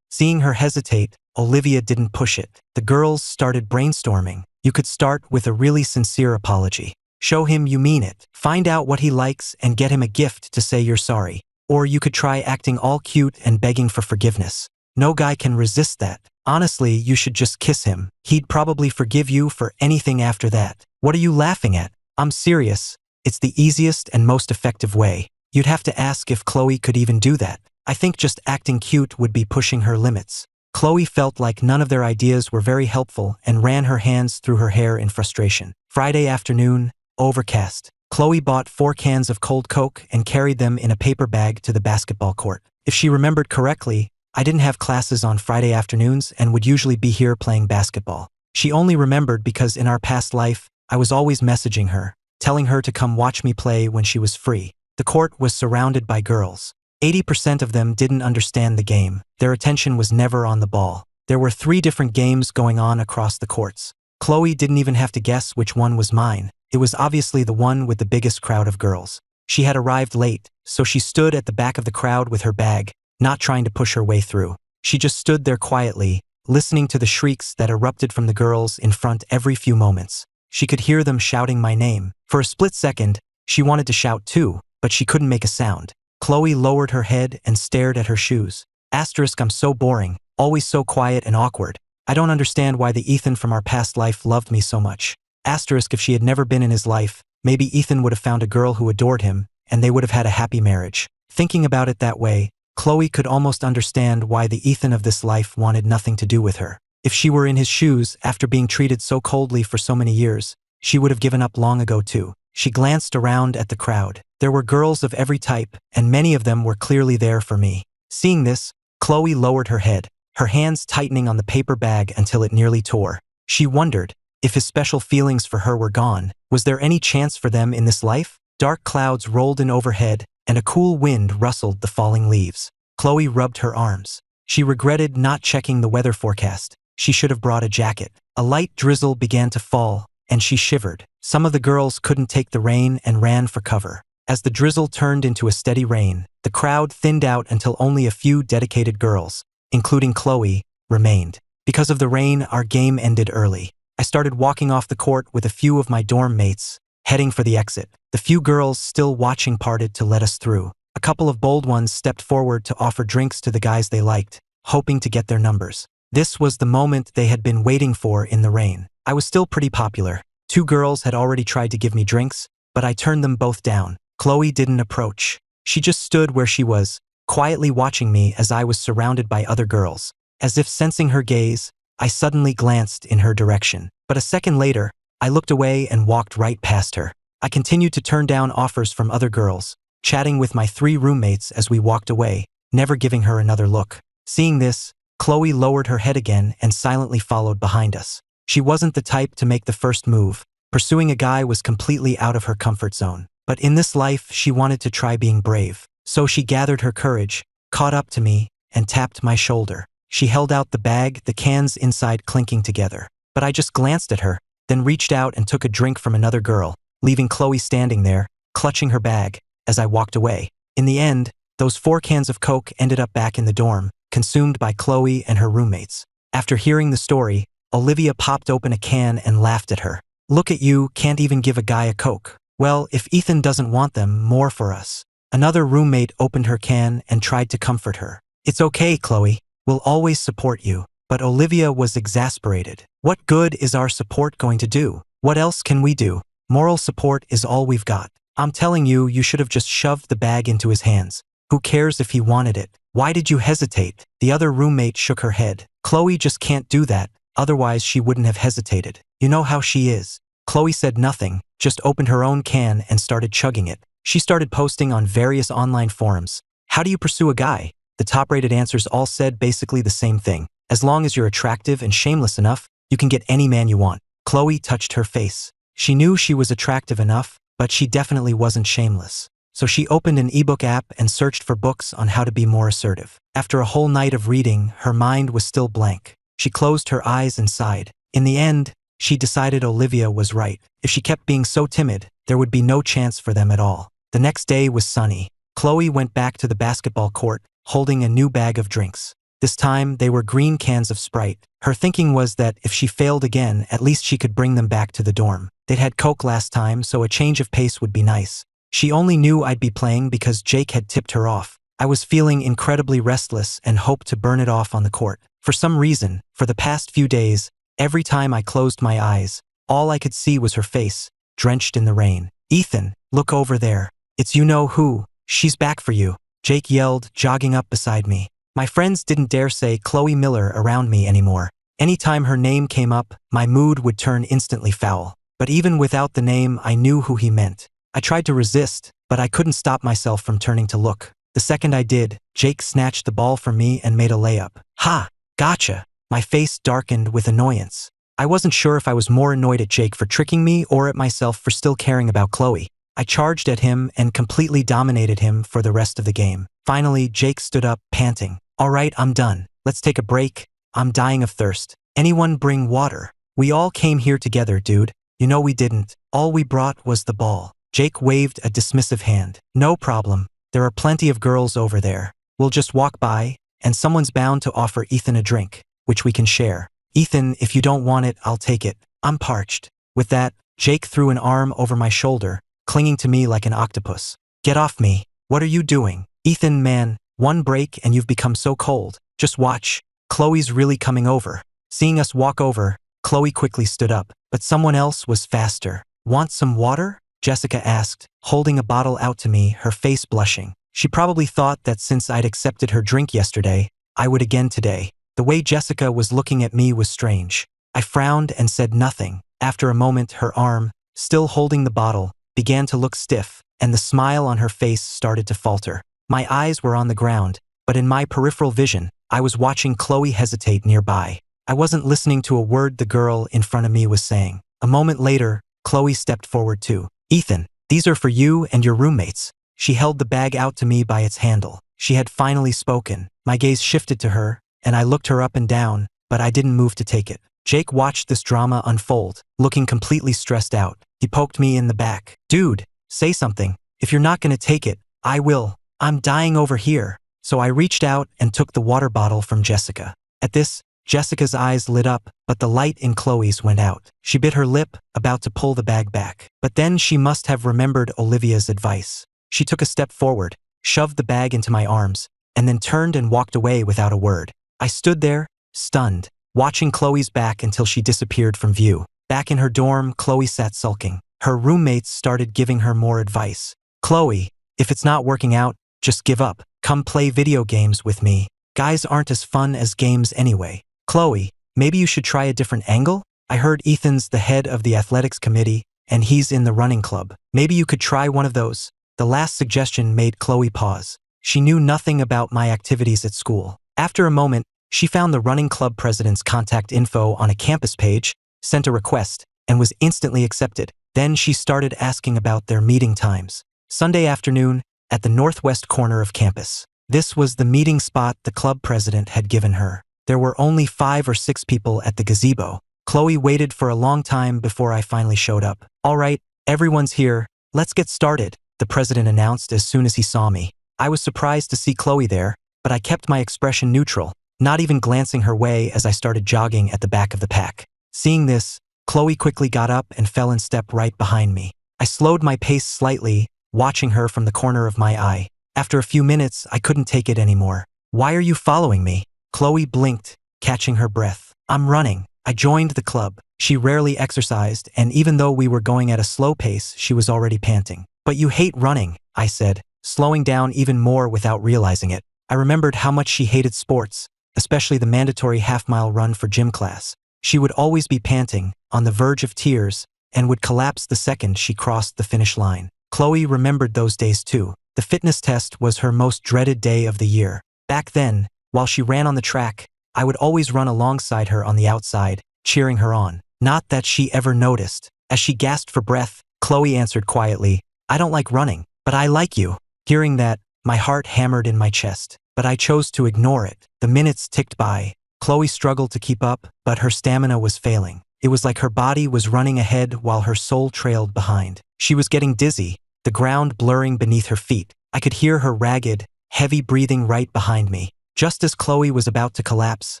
Seeing her hesitate, Olivia didn't push it. The girls started brainstorming. You could start with a really sincere apology. Show him you mean it. Find out what he likes and get him a gift to say you're sorry. Or you could try acting all cute and begging for forgiveness. No guy can resist that. Honestly, you should just kiss him. He'd probably forgive you for anything after that. What are you laughing at? I'm serious. It's the easiest and most effective way. You'd have to ask if Chloe could even do that. I think just acting cute would be pushing her limits. Chloe felt like none of their ideas were very helpful and ran her hands through her hair in frustration. Friday afternoon, overcast. Chloe bought 4 cans of cold Coke and carried them in a paper bag to the basketball court. If she remembered correctly, I didn't have classes on Friday afternoons and would usually be here playing basketball. She only remembered because in our past life, I was always messaging her, telling her to come watch me play when she was free. The court was surrounded by girls. 80% of them didn't understand the game. Their attention was never on the ball. There were 3 different games going on across the courts. Chloe didn't even have to guess which one was mine. It was obviously the one with the biggest crowd of girls. She had arrived late, so she stood at the back of the crowd with her bag, not trying to push her way through. She just stood there quietly, listening to the shrieks that erupted from the girls in front every few moments. She could hear them shouting my name. For a split second, she wanted to shout too, but she couldn't make a sound. Chloe lowered her head and stared at her shoes. I'm so boring, always so quiet and awkward. I don't understand why the Ethan from our past life loved me so much. If she had never been in his life, maybe Ethan would have found a girl who adored him, and they would have had a happy marriage. Thinking about it that way, Chloe could almost understand why the Ethan of this life wanted nothing to do with her. If she were in his shoes after being treated so coldly for so many years, she would have given up long ago too. She glanced around at the crowd. There were girls of every type, and many of them were clearly there for me. Seeing this, Chloe lowered her head, her hands tightening on the paper bag until it nearly tore. She wondered, if his special feelings for her were gone, was there any chance for them in this life? Dark clouds rolled in overhead, and a cool wind rustled the falling leaves. Chloe rubbed her arms. She regretted not checking the weather forecast. She should have brought a jacket. A light drizzle began to fall, and she shivered. Some of the girls couldn't take the rain and ran for cover. As the drizzle turned into a steady rain, the crowd thinned out until only a few dedicated girls, including Chloe, remained. Because of the rain, our game ended early. I started walking off the court with a few of my dorm mates, heading for the exit. The few girls still watching parted to let us through. A couple of bold ones stepped forward to offer drinks to the guys they liked, hoping to get their numbers. This was the moment they had been waiting for in the rain. I was still pretty popular. 2 girls had already tried to give me drinks, but I turned them both down. Chloe didn't approach. She just stood where she was, quietly watching me as I was surrounded by other girls. As if sensing her gaze, I suddenly glanced in her direction. But a second later, I looked away and walked right past her. I continued to turn down offers from other girls, chatting with my 3 roommates as we walked away, never giving her another look. Seeing this, Chloe lowered her head again and silently followed behind us. She wasn't the type to make the first move. Pursuing a guy was completely out of her comfort zone. But in this life, she wanted to try being brave. So she gathered her courage, caught up to me, and tapped my shoulder. She held out the bag, the cans inside clinking together. But I just glanced at her, then reached out and took a drink from another girl, leaving Chloe standing there, clutching her bag, as I walked away. In the end, those 4 cans of Coke ended up back in the dorm, consumed by Chloe and her roommates. After hearing the story, Olivia popped open a can and laughed at her. Look at you, can't even give a guy a Coke. Well, if Ethan doesn't want them, more for us. Another roommate opened her can and tried to comfort her. It's okay, Chloe. We'll always support you. But Olivia was exasperated. What good is our support going to do? What else can we do? Moral support is all we've got. I'm telling you, you should have just shoved the bag into his hands. Who cares if he wanted it? Why did you hesitate? The other roommate shook her head. Chloe just can't do that, otherwise she wouldn't have hesitated. You know how she is. Chloe said nothing, just opened her own can and started chugging it. She started posting on various online forums. How do you pursue a guy? The top-rated answers all said basically the same thing. As long as you're attractive and shameless enough, you can get any man you want. Chloe touched her face. She knew she was attractive enough, but she definitely wasn't shameless. so she opened an ebook app and searched for books on how to be more assertive. After a whole night of reading, her mind was still blank. She closed her eyes and sighed. In the end, she decided Olivia was right. If she kept being so timid, there would be no chance for them at all. The next day was sunny. Chloe went back to the basketball court, holding a new bag of drinks. This time, they were green cans of Sprite. Her thinking was that if she failed again, at least she could bring them back to the dorm. They'd had Coke last time, so a change of pace would be nice. She only knew I'd be playing because Jake had tipped her off. I was feeling incredibly restless and hoped to burn it off on the court. For some reason, for the past few days, every time I closed my eyes, all I could see was her face, drenched in the rain. "Ethan, look over there. It's you-know-who. She's back for you," Jake yelled, jogging up beside me. My friends didn't dare say Chloe Miller around me anymore. Anytime her name came up, my mood would turn instantly foul. But even without the name, I knew who he meant. I tried to resist, but I couldn't stop myself from turning to look. The second I did, Jake snatched the ball from me and made a layup. "Ha! Gotcha!" My face darkened with annoyance. I wasn't sure if I was more annoyed at Jake for tricking me or at myself for still caring about Chloe. I charged at him and completely dominated him for the rest of the game. Finally, Jake stood up, panting. "All right, I'm done. Let's take a break. I'm dying of thirst. Anyone bring water? We all came here together, dude." "You know we didn't. All we brought was the ball." Jake waved a dismissive hand. "No problem. There are plenty of girls over there. We'll just walk by, and someone's bound to offer Ethan a drink, which we can share." "Ethan, if you don't want it, I'll take it. I'm parched." With that, Jake threw an arm over my shoulder, clinging to me like an octopus. "Get off me. What are you doing?" "Ethan, man, one break and you've become so cold. Just watch. Chloe's really coming over." Seeing us walk over, Chloe quickly stood up, but someone else was faster. "Want some water?" Jessica asked, holding a bottle out to me, her face blushing. She probably thought that since I'd accepted her drink yesterday, I would again today. The way Jessica was looking at me was strange. I frowned and said nothing. After a moment, her arm, still holding the bottle, began to look stiff, and the smile on her face started to falter. My eyes were on the ground, but in my peripheral vision, I was watching Chloe hesitate nearby. I wasn't listening to a word the girl in front of me was saying. A moment later, Chloe stepped forward too. "Ethan, these are for you and your roommates." She held the bag out to me by its handle. She had finally spoken. My gaze shifted to her, and I looked her up and down, but I didn't move to take it. Jake watched this drama unfold, looking completely stressed out. He poked me in the back. "Dude, say something. If you're not gonna take it, I will. I'm dying over here." So I reached out and took the water bottle from Jessica. At this, Jessica's eyes lit up, but the light in Chloe's went out. She bit her lip, about to pull the bag back. But then she must have remembered Olivia's advice. She took a step forward, shoved the bag into my arms, and then turned and walked away without a word. I stood there, stunned, watching Chloe's back until she disappeared from view. Back in her dorm, Chloe sat sulking. Her roommates started giving her more advice. "Chloe, if it's not working out, just give up. Come play video games with me. Guys aren't as fun as games anyway. Chloe, maybe you should try a different angle? I heard Ethan's the head of the athletics committee, and he's in the running club. Maybe you could try one of those." The last suggestion made Chloe pause. She knew nothing about my activities at school. After a moment, she found the running club president's contact info on a campus page, sent a request, and was instantly accepted. Then she started asking about their meeting times. Sunday afternoon, at the northwest corner of campus. This was the meeting spot the club president had given her. There were only 5 or 6 people at the gazebo. Chloe waited for a long time before I finally showed up. "All right, everyone's here. Let's get started," the president announced as soon as he saw me. I was surprised to see Chloe there, but I kept my expression neutral, not even glancing her way as I started jogging at the back of the pack. Seeing this, Chloe quickly got up and fell in step right behind me. I slowed my pace slightly, watching her from the corner of my eye. After a few minutes, I couldn't take it anymore. "Why are you following me?" Chloe blinked, catching her breath. "I'm running." I joined the club. She rarely exercised, and even though we were going at a slow pace, she was already panting. "But you hate running," I said, slowing down even more without realizing it. I remembered how much she hated sports, especially the mandatory half-mile run for gym class. She would always be panting, on the verge of tears, and would collapse the second she crossed the finish line. Chloe remembered those days too. The fitness test was her most dreaded day of the year. Back then, while she ran on the track, I would always run alongside her on the outside, cheering her on. Not that she ever noticed. As she gasped for breath, Chloe answered quietly, "I don't like running." But I like you. Hearing that, my heart hammered in my chest. But I chose to ignore it. The minutes ticked by. Chloe struggled to keep up, but her stamina was failing. It was like her body was running ahead while her soul trailed behind. She was getting dizzy, the ground blurring beneath her feet. I could hear her ragged, heavy breathing right behind me. Just as Chloe was about to collapse,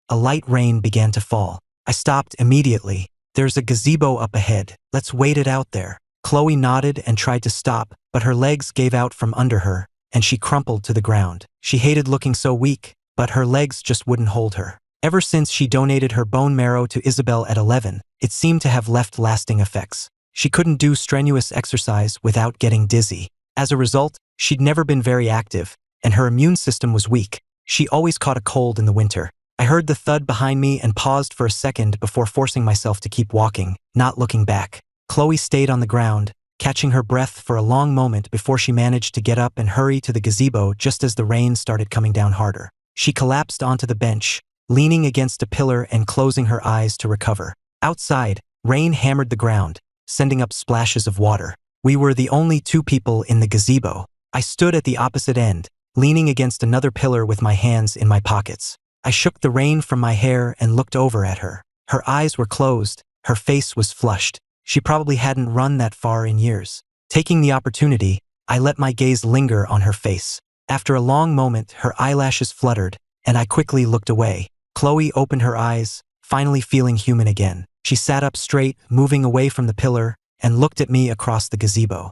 a light rain began to fall. I stopped immediately. There's a gazebo up ahead. Let's wait it out there. Chloe nodded and tried to stop, but her legs gave out from under her, and she crumpled to the ground. She hated looking so weak, but her legs just wouldn't hold her. Ever since she donated her bone marrow to Isabel at 11, it seemed to have left lasting effects. She couldn't do strenuous exercise without getting dizzy. As a result, she'd never been very active, and her immune system was weak. She always caught a cold in the winter. I heard the thud behind me and paused for a second before forcing myself to keep walking, not looking back. Chloe stayed on the ground, catching her breath for a long moment before she managed to get up and hurry to the gazebo just as the rain started coming down harder. She collapsed onto the bench, leaning against a pillar and closing her eyes to recover. Outside, rain hammered the ground, sending up splashes of water. We were the only two people in the gazebo. I stood at the opposite end, leaning against another pillar with my hands in my pockets. I shook the rain from my hair and looked over at her. Her eyes were closed, her face was flushed. She probably hadn't run that far in years. Taking the opportunity, I let my gaze linger on her face. After a long moment, her eyelashes fluttered, and I quickly looked away. Chloe opened her eyes, finally feeling human again. She sat up straight, moving away from the pillar, and looked at me across the gazebo.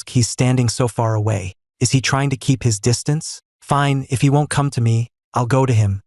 He's standing so far away. Is he trying to keep his distance? Fine, if he won't come to me, I'll go to him.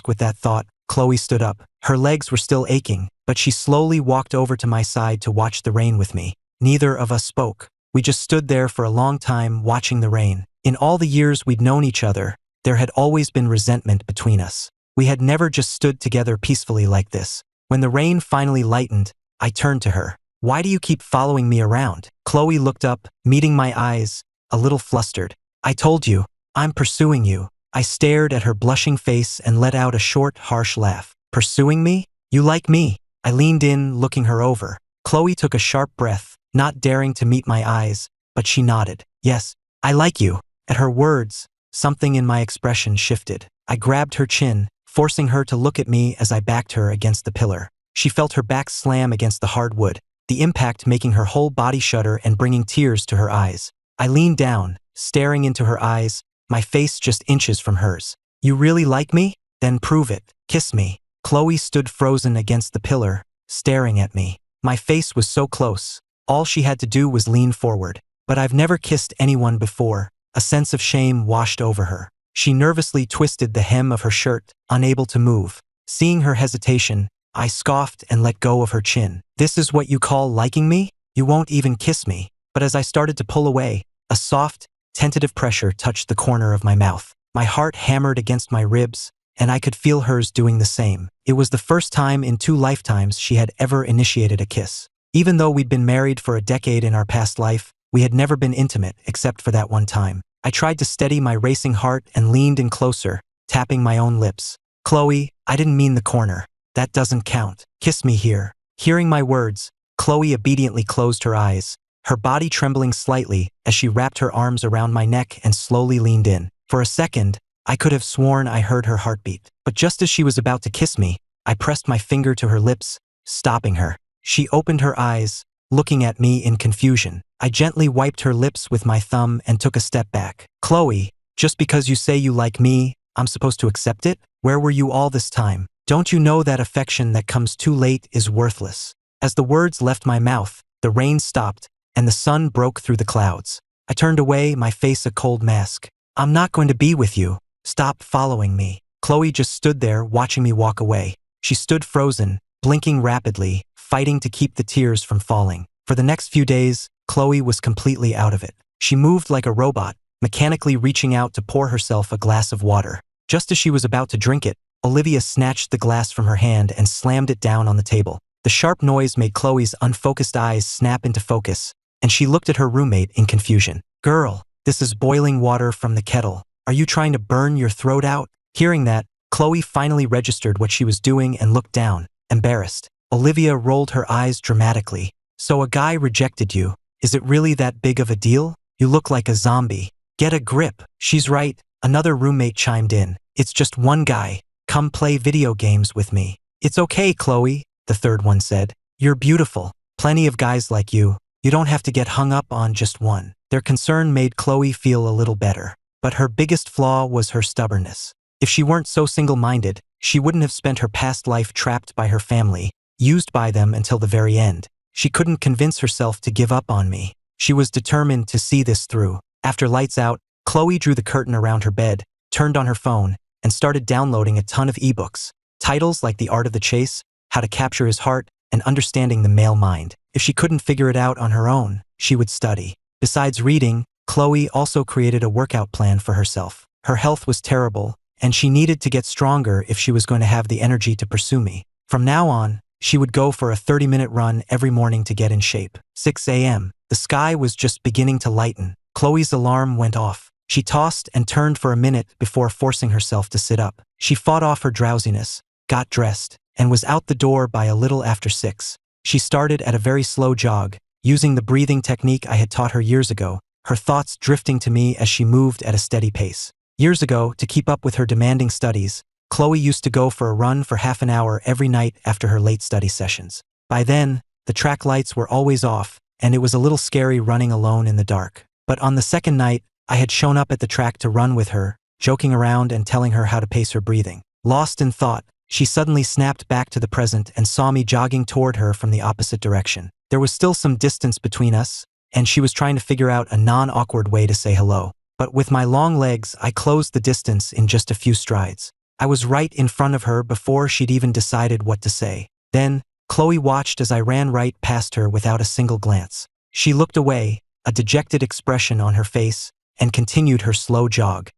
With that thought, Chloe stood up. Her legs were still aching, but she slowly walked over to my side to watch the rain with me. Neither of us spoke. We just stood there for a long time watching the rain. In all the years we'd known each other, there had always been resentment between us. We had never just stood together peacefully like this. When the rain finally lightened, I turned to her. Why do you keep following me around? Chloe looked up, meeting my eyes, a little flustered. I told you, I'm pursuing you. I stared at her blushing face and let out a short, harsh laugh. Pursuing me? You like me? I leaned in, looking her over. Chloe took a sharp breath, not daring to meet my eyes, but she nodded. Yes, I like you. At her words, something in my expression shifted. I grabbed her chin, forcing her to look at me as I backed her against the pillar. She felt her back slam against the hard wood, the impact making her whole body shudder and bringing tears to her eyes. I leaned down, staring into her eyes, my face just inches from hers. You really like me? Then prove it. Kiss me. Chloe stood frozen against the pillar, staring at me. My face was so close. All she had to do was lean forward. But I've never kissed anyone before. A sense of shame washed over her. She nervously twisted the hem of her shirt, unable to move. Seeing her hesitation, I scoffed and let go of her chin. This is what you call liking me? You won't even kiss me. But as I started to pull away, a soft, tentative pressure touched the corner of my mouth. My heart hammered against my ribs, and I could feel hers doing the same. It was the first time in 2 lifetimes she had ever initiated a kiss. Even though we'd been married for a decade in our past life, we had never been intimate except for that one time. I tried to steady my racing heart and leaned in closer, tapping my own lips. Chloe, I didn't mean the corner. That doesn't count. Kiss me here. Hearing my words, Chloe obediently closed her eyes, her body trembling slightly as she wrapped her arms around my neck and slowly leaned in. For a second, I could have sworn I heard her heartbeat. But just as she was about to kiss me, I pressed my finger to her lips, stopping her. She opened her eyes, looking at me in confusion. I gently wiped her lips with my thumb and took a step back. Chloe, just because you say you like me, I'm supposed to accept it? Where were you all this time? Don't you know that affection that comes too late is worthless? As the words left my mouth, the rain stopped, and the sun broke through the clouds. I turned away, my face a cold mask. I'm not going to be with you. Stop following me. Chloe just stood there, watching me walk away. She stood frozen, blinking rapidly, fighting to keep the tears from falling. For the next few days, Chloe was completely out of it. She moved like a robot, mechanically reaching out to pour herself a glass of water. Just as she was about to drink it, Olivia snatched the glass from her hand and slammed it down on the table. The sharp noise made Chloe's unfocused eyes snap into focus, and she looked at her roommate in confusion. Girl, this is boiling water from the kettle. Are you trying to burn your throat out? Hearing that, Chloe finally registered what she was doing and looked down, embarrassed. Olivia rolled her eyes dramatically. So a guy rejected you. Is it really that big of a deal? You look like a zombie. Get a grip. She's right, another roommate chimed in. It's just one guy. Come play video games with me. It's okay, Chloe, the third one said. You're beautiful. Plenty of guys like you. You don't have to get hung up on just one. Their concern made Chloe feel a little better. But her biggest flaw was her stubbornness. If she weren't so single-minded, she wouldn't have spent her past life trapped by her family, used by them until the very end. She couldn't convince herself to give up on me. She was determined to see this through. After lights out, Chloe drew the curtain around her bed, turned on her phone, and started downloading a ton of ebooks. Titles like The Art of the Chase, How to Capture His Heart, and Understanding the Male Mind. If she couldn't figure it out on her own, she would study. Besides reading, Chloe also created a workout plan for herself. Her health was terrible, and she needed to get stronger if she was going to have the energy to pursue me. From now on, she would go for a 30-minute run every morning to get in shape. 6 a.m. The sky was just beginning to lighten. Chloe's alarm went off. She tossed and turned for a minute before forcing herself to sit up. She fought off her drowsiness, got dressed, and was out the door by a little after 6. She started at a very slow jog, using the breathing technique I had taught her years ago, her thoughts drifting to me as she moved at a steady pace. Years ago, to keep up with her demanding studies, Chloe used to go for a run for half an hour every night after her late study sessions. By then, the track lights were always off, and it was a little scary running alone in the dark. But on the second night, I had shown up at the track to run with her, joking around and telling her how to pace her breathing. Lost in thought, she suddenly snapped back to the present and saw me jogging toward her from the opposite direction. There was still some distance between us, and she was trying to figure out a non-awkward way to say hello. But with my long legs, I closed the distance in just a few strides. I was right in front of her before she'd even decided what to say. Then, Chloe watched as I ran right past her without a single glance. She looked away, a dejected expression on her face, and continued her slow jog.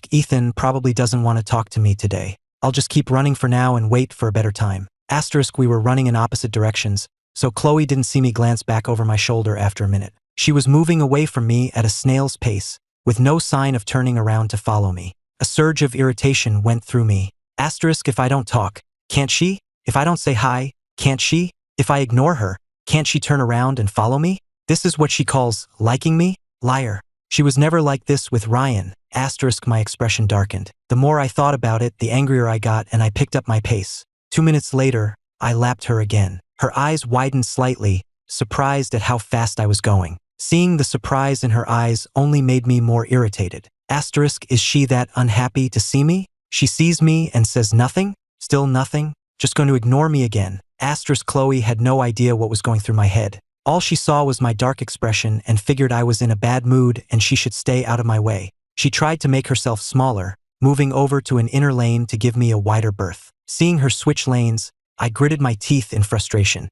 Ethan probably doesn't want to talk to me today. I'll just keep running for now and wait for a better time. We were running in opposite directions, so Chloe didn't see me glance back over my shoulder after a minute. She was moving away from me at a snail's pace, with no sign of turning around to follow me. A surge of irritation went through me. If I don't talk, can't she? If I don't say hi, can't she? If I ignore her, can't she turn around and follow me? This is what she calls liking me? Liar. She was never like this with Ryan. My expression darkened. The more I thought about it, the angrier I got, and I picked up my pace. 2 minutes later, I lapped her again. Her eyes widened slightly, surprised at how fast I was going. Seeing the surprise in her eyes only made me more irritated. Is she that unhappy to see me? She sees me and says nothing? Still nothing? Just going to ignore me again? Chloe had no idea what was going through my head. All she saw was my dark expression and figured I was in a bad mood and she should stay out of my way. She tried to make herself smaller, moving over to an inner lane to give me a wider berth. Seeing her switch lanes, I gritted my teeth in frustration.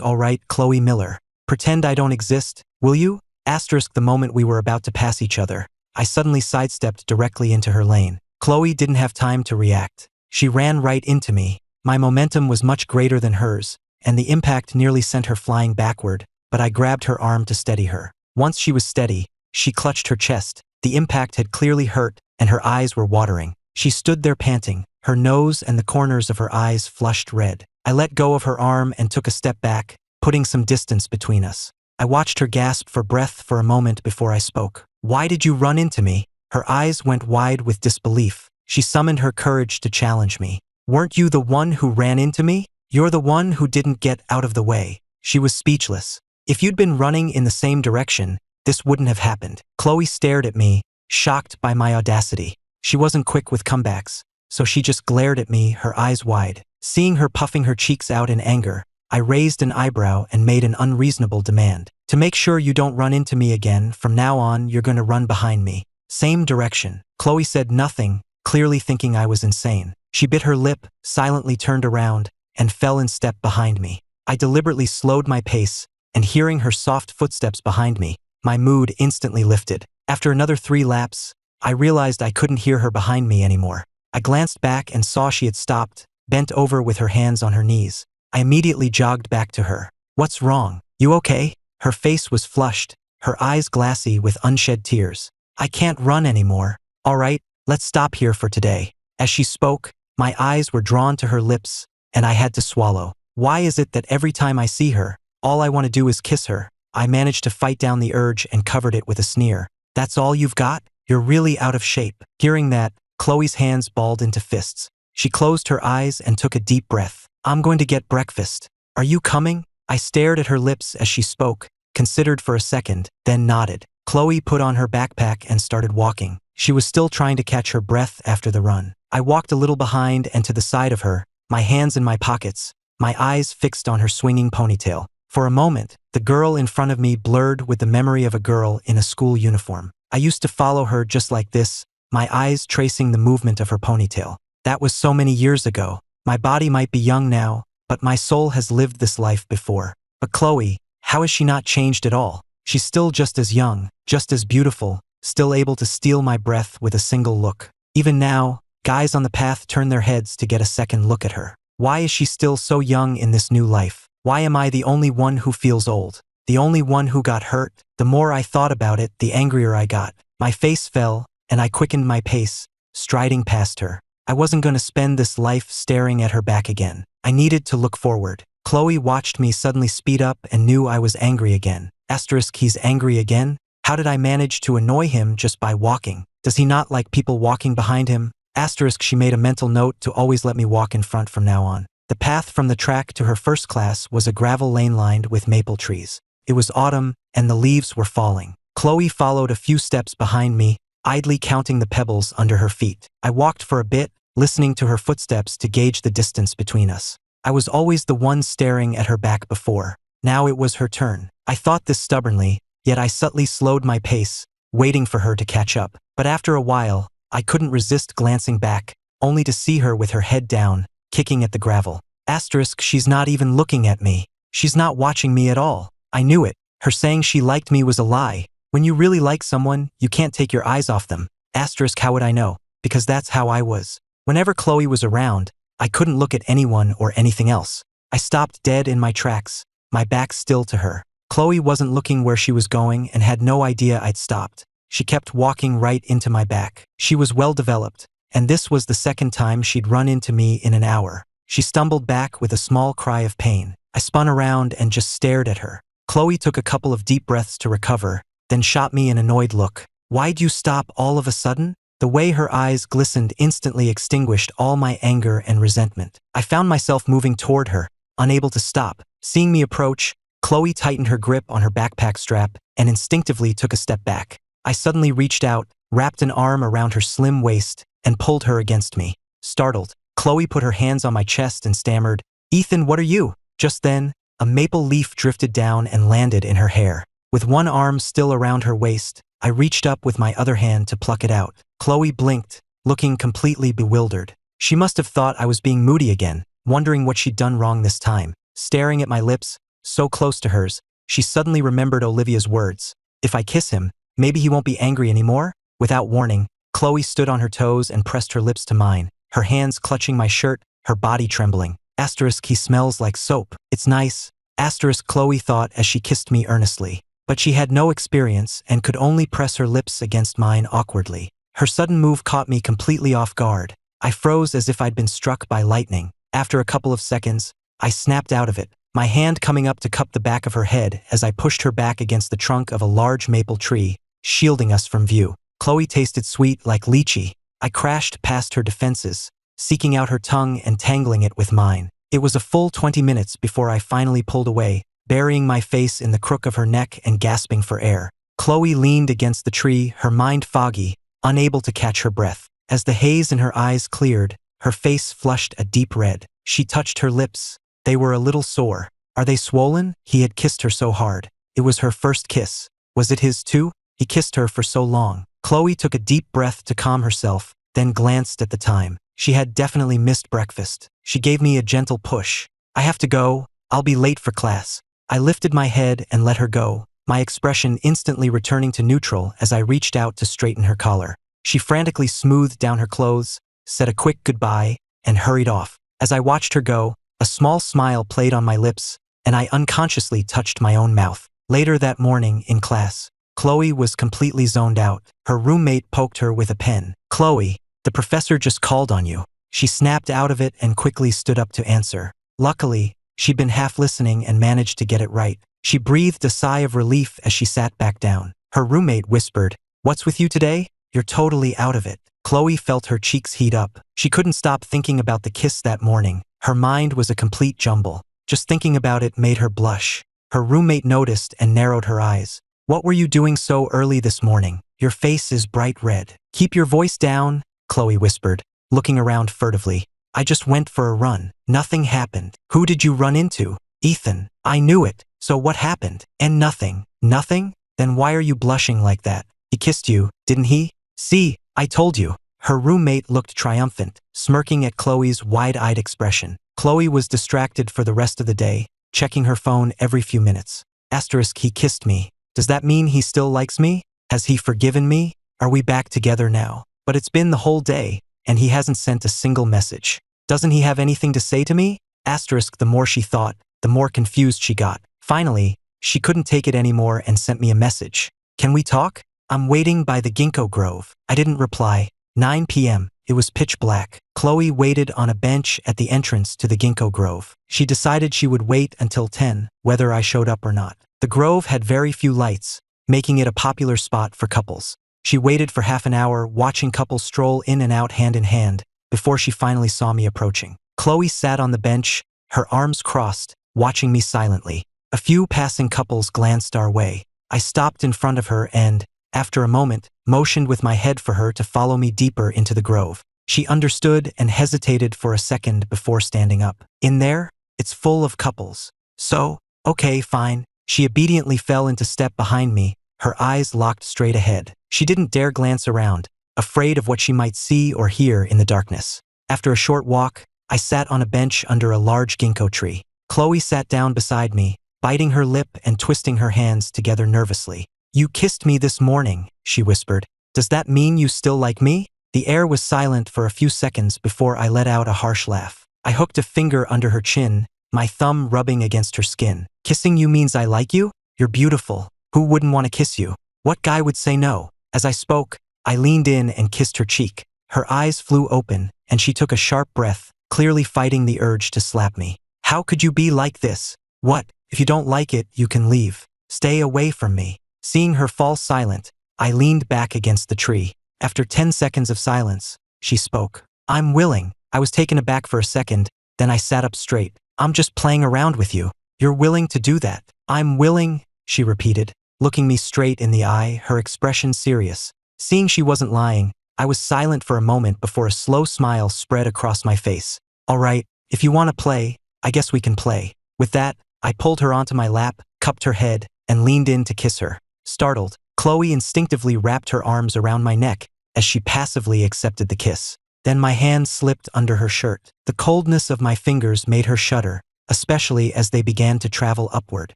All right, Chloe Miller. Pretend I don't exist, will you? The moment we were about to pass each other, I suddenly sidestepped directly into her lane. Chloe didn't have time to react. She ran right into me. My momentum was much greater than hers, and the impact nearly sent her flying backward, but I grabbed her arm to steady her. Once she was steady, she clutched her chest. The impact had clearly hurt, and her eyes were watering. She stood there panting, her nose and the corners of her eyes flushed red. I let go of her arm and took a step back, putting some distance between us. I watched her gasp for breath for a moment before I spoke. Why did you run into me? Her eyes went wide with disbelief. She summoned her courage to challenge me. Weren't you the one who ran into me? You're the one who didn't get out of the way. She was speechless. If you'd been running in the same direction, this wouldn't have happened. Chloe stared at me, shocked by my audacity. She wasn't quick with comebacks, so she just glared at me, her eyes wide. Seeing her puffing her cheeks out in anger, I raised an eyebrow and made an unreasonable demand. To make sure you don't run into me again, from now on you're going to run behind me. Same direction. Chloe said nothing, clearly thinking I was insane. She bit her lip, silently turned around, and fell in step behind me. I deliberately slowed my pace, and hearing her soft footsteps behind me, my mood instantly lifted. After another 3 laps, I realized I couldn't hear her behind me anymore. I glanced back and saw she had stopped, bent over with her hands on her knees. I immediately jogged back to her. What's wrong? You okay? Her face was flushed, her eyes glassy with unshed tears. I can't run anymore. All right, let's stop here for today. As she spoke, my eyes were drawn to her lips, and I had to swallow. Why is it that every time I see her, all I want to do is kiss her? I managed to fight down the urge and covered it with a sneer. That's all you've got? You're really out of shape. Hearing that, Chloe's hands balled into fists. She closed her eyes and took a deep breath. I'm going to get breakfast. Are you coming? I stared at her lips as she spoke, considered for a second, then nodded. Chloe put on her backpack and started walking. She was still trying to catch her breath after the run. I walked a little behind and to the side of her, my hands in my pockets, my eyes fixed on her swinging ponytail. For a moment, the girl in front of me blurred with the memory of a girl in a school uniform. I used to follow her just like this, my eyes tracing the movement of her ponytail. That was so many years ago. My body might be young now, but my soul has lived this life before. But Chloe, how has she not changed at all? She's still just as young, just as beautiful, still able to steal my breath with a single look. Even now, guys on the path turn their heads to get a second look at her. Why is she still so young in this new life? Why am I the only one who feels old? The only one who got hurt? The more I thought about it, the angrier I got. My face fell, and I quickened my pace, striding past her. I wasn't going to spend this life staring at her back again. I needed to look forward. Chloe watched me suddenly speed up and knew I was angry again. Asterisk, he's angry again? How did I manage to annoy him just by walking? Does he not like people walking behind him? Asterisk, she made a mental note to always let me walk in front from now on. The path from the track to her first class was a gravel lane lined with maple trees. It was autumn, and the leaves were falling. Chloe followed a few steps behind me, idly counting the pebbles under her feet. I walked for a bit, listening to her footsteps to gauge the distance between us. I was always the one staring at her back before. Now it was her turn. I thought this stubbornly, yet I subtly slowed my pace, waiting for her to catch up. But after a while, I couldn't resist glancing back, only to see her with her head down, kicking at the gravel. Asterisk, she's not even looking at me. She's not watching me at all. I knew it. Her saying she liked me was a lie. When you really like someone, you can't take your eyes off them. Asterisk, how would I know? Because that's how I was. Whenever Chloe was around, I couldn't look at anyone or anything else. I stopped dead in my tracks, my back still to her. Chloe wasn't looking where she was going and had no idea I'd stopped. She kept walking right into my back. She was well developed, and this was the second time she'd run into me in an hour. She stumbled back with a small cry of pain. I spun around and just stared at her. Chloe took a couple of deep breaths to recover, then shot me an annoyed look. Why'd you stop all of a sudden? The way her eyes glistened instantly extinguished all my anger and resentment. I found myself moving toward her, unable to stop. Seeing me approach, Chloe tightened her grip on her backpack strap and instinctively took a step back. I suddenly reached out, wrapped an arm around her slim waist, and pulled her against me. Startled, Chloe put her hands on my chest and stammered, "Ethan, what are you?" Just then, a maple leaf drifted down and landed in her hair. With one arm still around her waist, I reached up with my other hand to pluck it out. Chloe blinked, looking completely bewildered. She must have thought I was being moody again, wondering what she'd done wrong this time. Staring at my lips, so close to hers, she suddenly remembered Olivia's words. If I kiss him, maybe he won't be angry anymore? Without warning, Chloe stood on her toes and pressed her lips to mine, her hands clutching my shirt, her body trembling. Asterisk, he smells like soap. It's nice. Asterisk, Chloe thought as she kissed me earnestly. But she had no experience and could only press her lips against mine awkwardly. Her sudden move caught me completely off guard. I froze as if I'd been struck by lightning. After a couple of seconds, I snapped out of it, my hand coming up to cup the back of her head as I pushed her back against the trunk of a large maple tree, shielding us from view. Chloe tasted sweet like lychee. I crashed past her defenses, seeking out her tongue and tangling it with mine. It was a full 20 minutes before I finally pulled away, burying my face in the crook of her neck and gasping for air. Chloe leaned against the tree, her mind foggy, unable to catch her breath. As the haze in her eyes cleared, her face flushed a deep red. She touched her lips. They were a little sore. Are they swollen? He had kissed her so hard. It was her first kiss. Was it his too? He kissed her for so long. Chloe took a deep breath to calm herself, then glanced at the time. She had definitely missed breakfast. She gave me a gentle push. I have to go. I'll be late for class. I lifted my head and let her go, my expression instantly returning to neutral as I reached out to straighten her collar. She frantically smoothed down her clothes, said a quick goodbye, and hurried off. As I watched her go, a small smile played on my lips, and I unconsciously touched my own mouth. Later that morning, in class, Chloe was completely zoned out. Her roommate poked her with a pen. "Chloe, the professor just called on you." She snapped out of it and quickly stood up to answer. Luckily, she'd been half listening and managed to get it right. She breathed a sigh of relief as she sat back down. Her roommate whispered, "What's with you today? You're totally out of it." Chloe felt her cheeks heat up. She couldn't stop thinking about the kiss that morning. Her mind was a complete jumble. Just thinking about it made her blush. Her roommate noticed and narrowed her eyes. "What were you doing so early this morning? Your face is bright red." "Keep your voice down," Chloe whispered, looking around furtively. "I just went for a run. Nothing happened." "Who did you run into?" "Ethan." "I knew it. So what happened?" "And nothing." "Nothing? Then why are you blushing like that? He kissed you, didn't he?" "See, I told you." Her roommate looked triumphant, smirking at Chloe's wide-eyed expression. Chloe was distracted for the rest of the day, checking her phone every few minutes. Asterisk, he kissed me. Does that mean he still likes me? Has he forgiven me? Are we back together now? But it's been the whole day, and he hasn't sent a single message. Doesn't he have anything to say to me? Asterisk, the more she thought, the more confused she got. Finally, she couldn't take it anymore and sent me a message. "Can we talk? I'm waiting by the ginkgo grove." I didn't reply. 9 p.m. It was pitch black. Chloe waited on a bench at the entrance to the ginkgo grove. She decided she would wait until 10, whether I showed up or not. The grove had very few lights, making it a popular spot for couples. She waited for half an hour, watching couples stroll in and out hand in hand, before she finally saw me approaching. Chloe sat on the bench, her arms crossed, watching me silently. A few passing couples glanced our way. I stopped in front of her and, after a moment, motioned with my head for her to follow me deeper into the grove. She understood and hesitated for a second before standing up. "In there? It's full of couples." "So, okay, fine." She obediently fell into step behind me, her eyes locked straight ahead. She didn't dare glance around, afraid of what she might see or hear in the darkness. After a short walk, I sat on a bench under a large ginkgo tree. Chloe sat down beside me, biting her lip and twisting her hands together nervously. "You kissed me this morning," she whispered. "Does that mean you still like me?" The air was silent for a few seconds before I let out a harsh laugh. I hooked a finger under her chin, my thumb rubbing against her skin. "Kissing you means I like you? You're beautiful. Who wouldn't want to kiss you? What guy would say no?" As I spoke, I leaned in and kissed her cheek. Her eyes flew open, and she took a sharp breath, clearly fighting the urge to slap me. "How could you be like this? What? If you don't like it, you can leave. Stay away from me." Seeing her fall silent, I leaned back against the tree. After 10 seconds of silence, she spoke. "I'm willing." I was taken aback for a second, then I sat up straight. "I'm just playing around with you. You're willing to do that?" "I'm willing," she repeated, looking me straight in the eye, her expression serious. Seeing she wasn't lying, I was silent for a moment before a slow smile spread across my face. "All right, if you want to play, I guess we can play." With that, I pulled her onto my lap, cupped her head, and leaned in to kiss her. Startled, Chloe instinctively wrapped her arms around my neck as she passively accepted the kiss. Then my hand slipped under her shirt. The coldness of my fingers made her shudder, especially as they began to travel upward.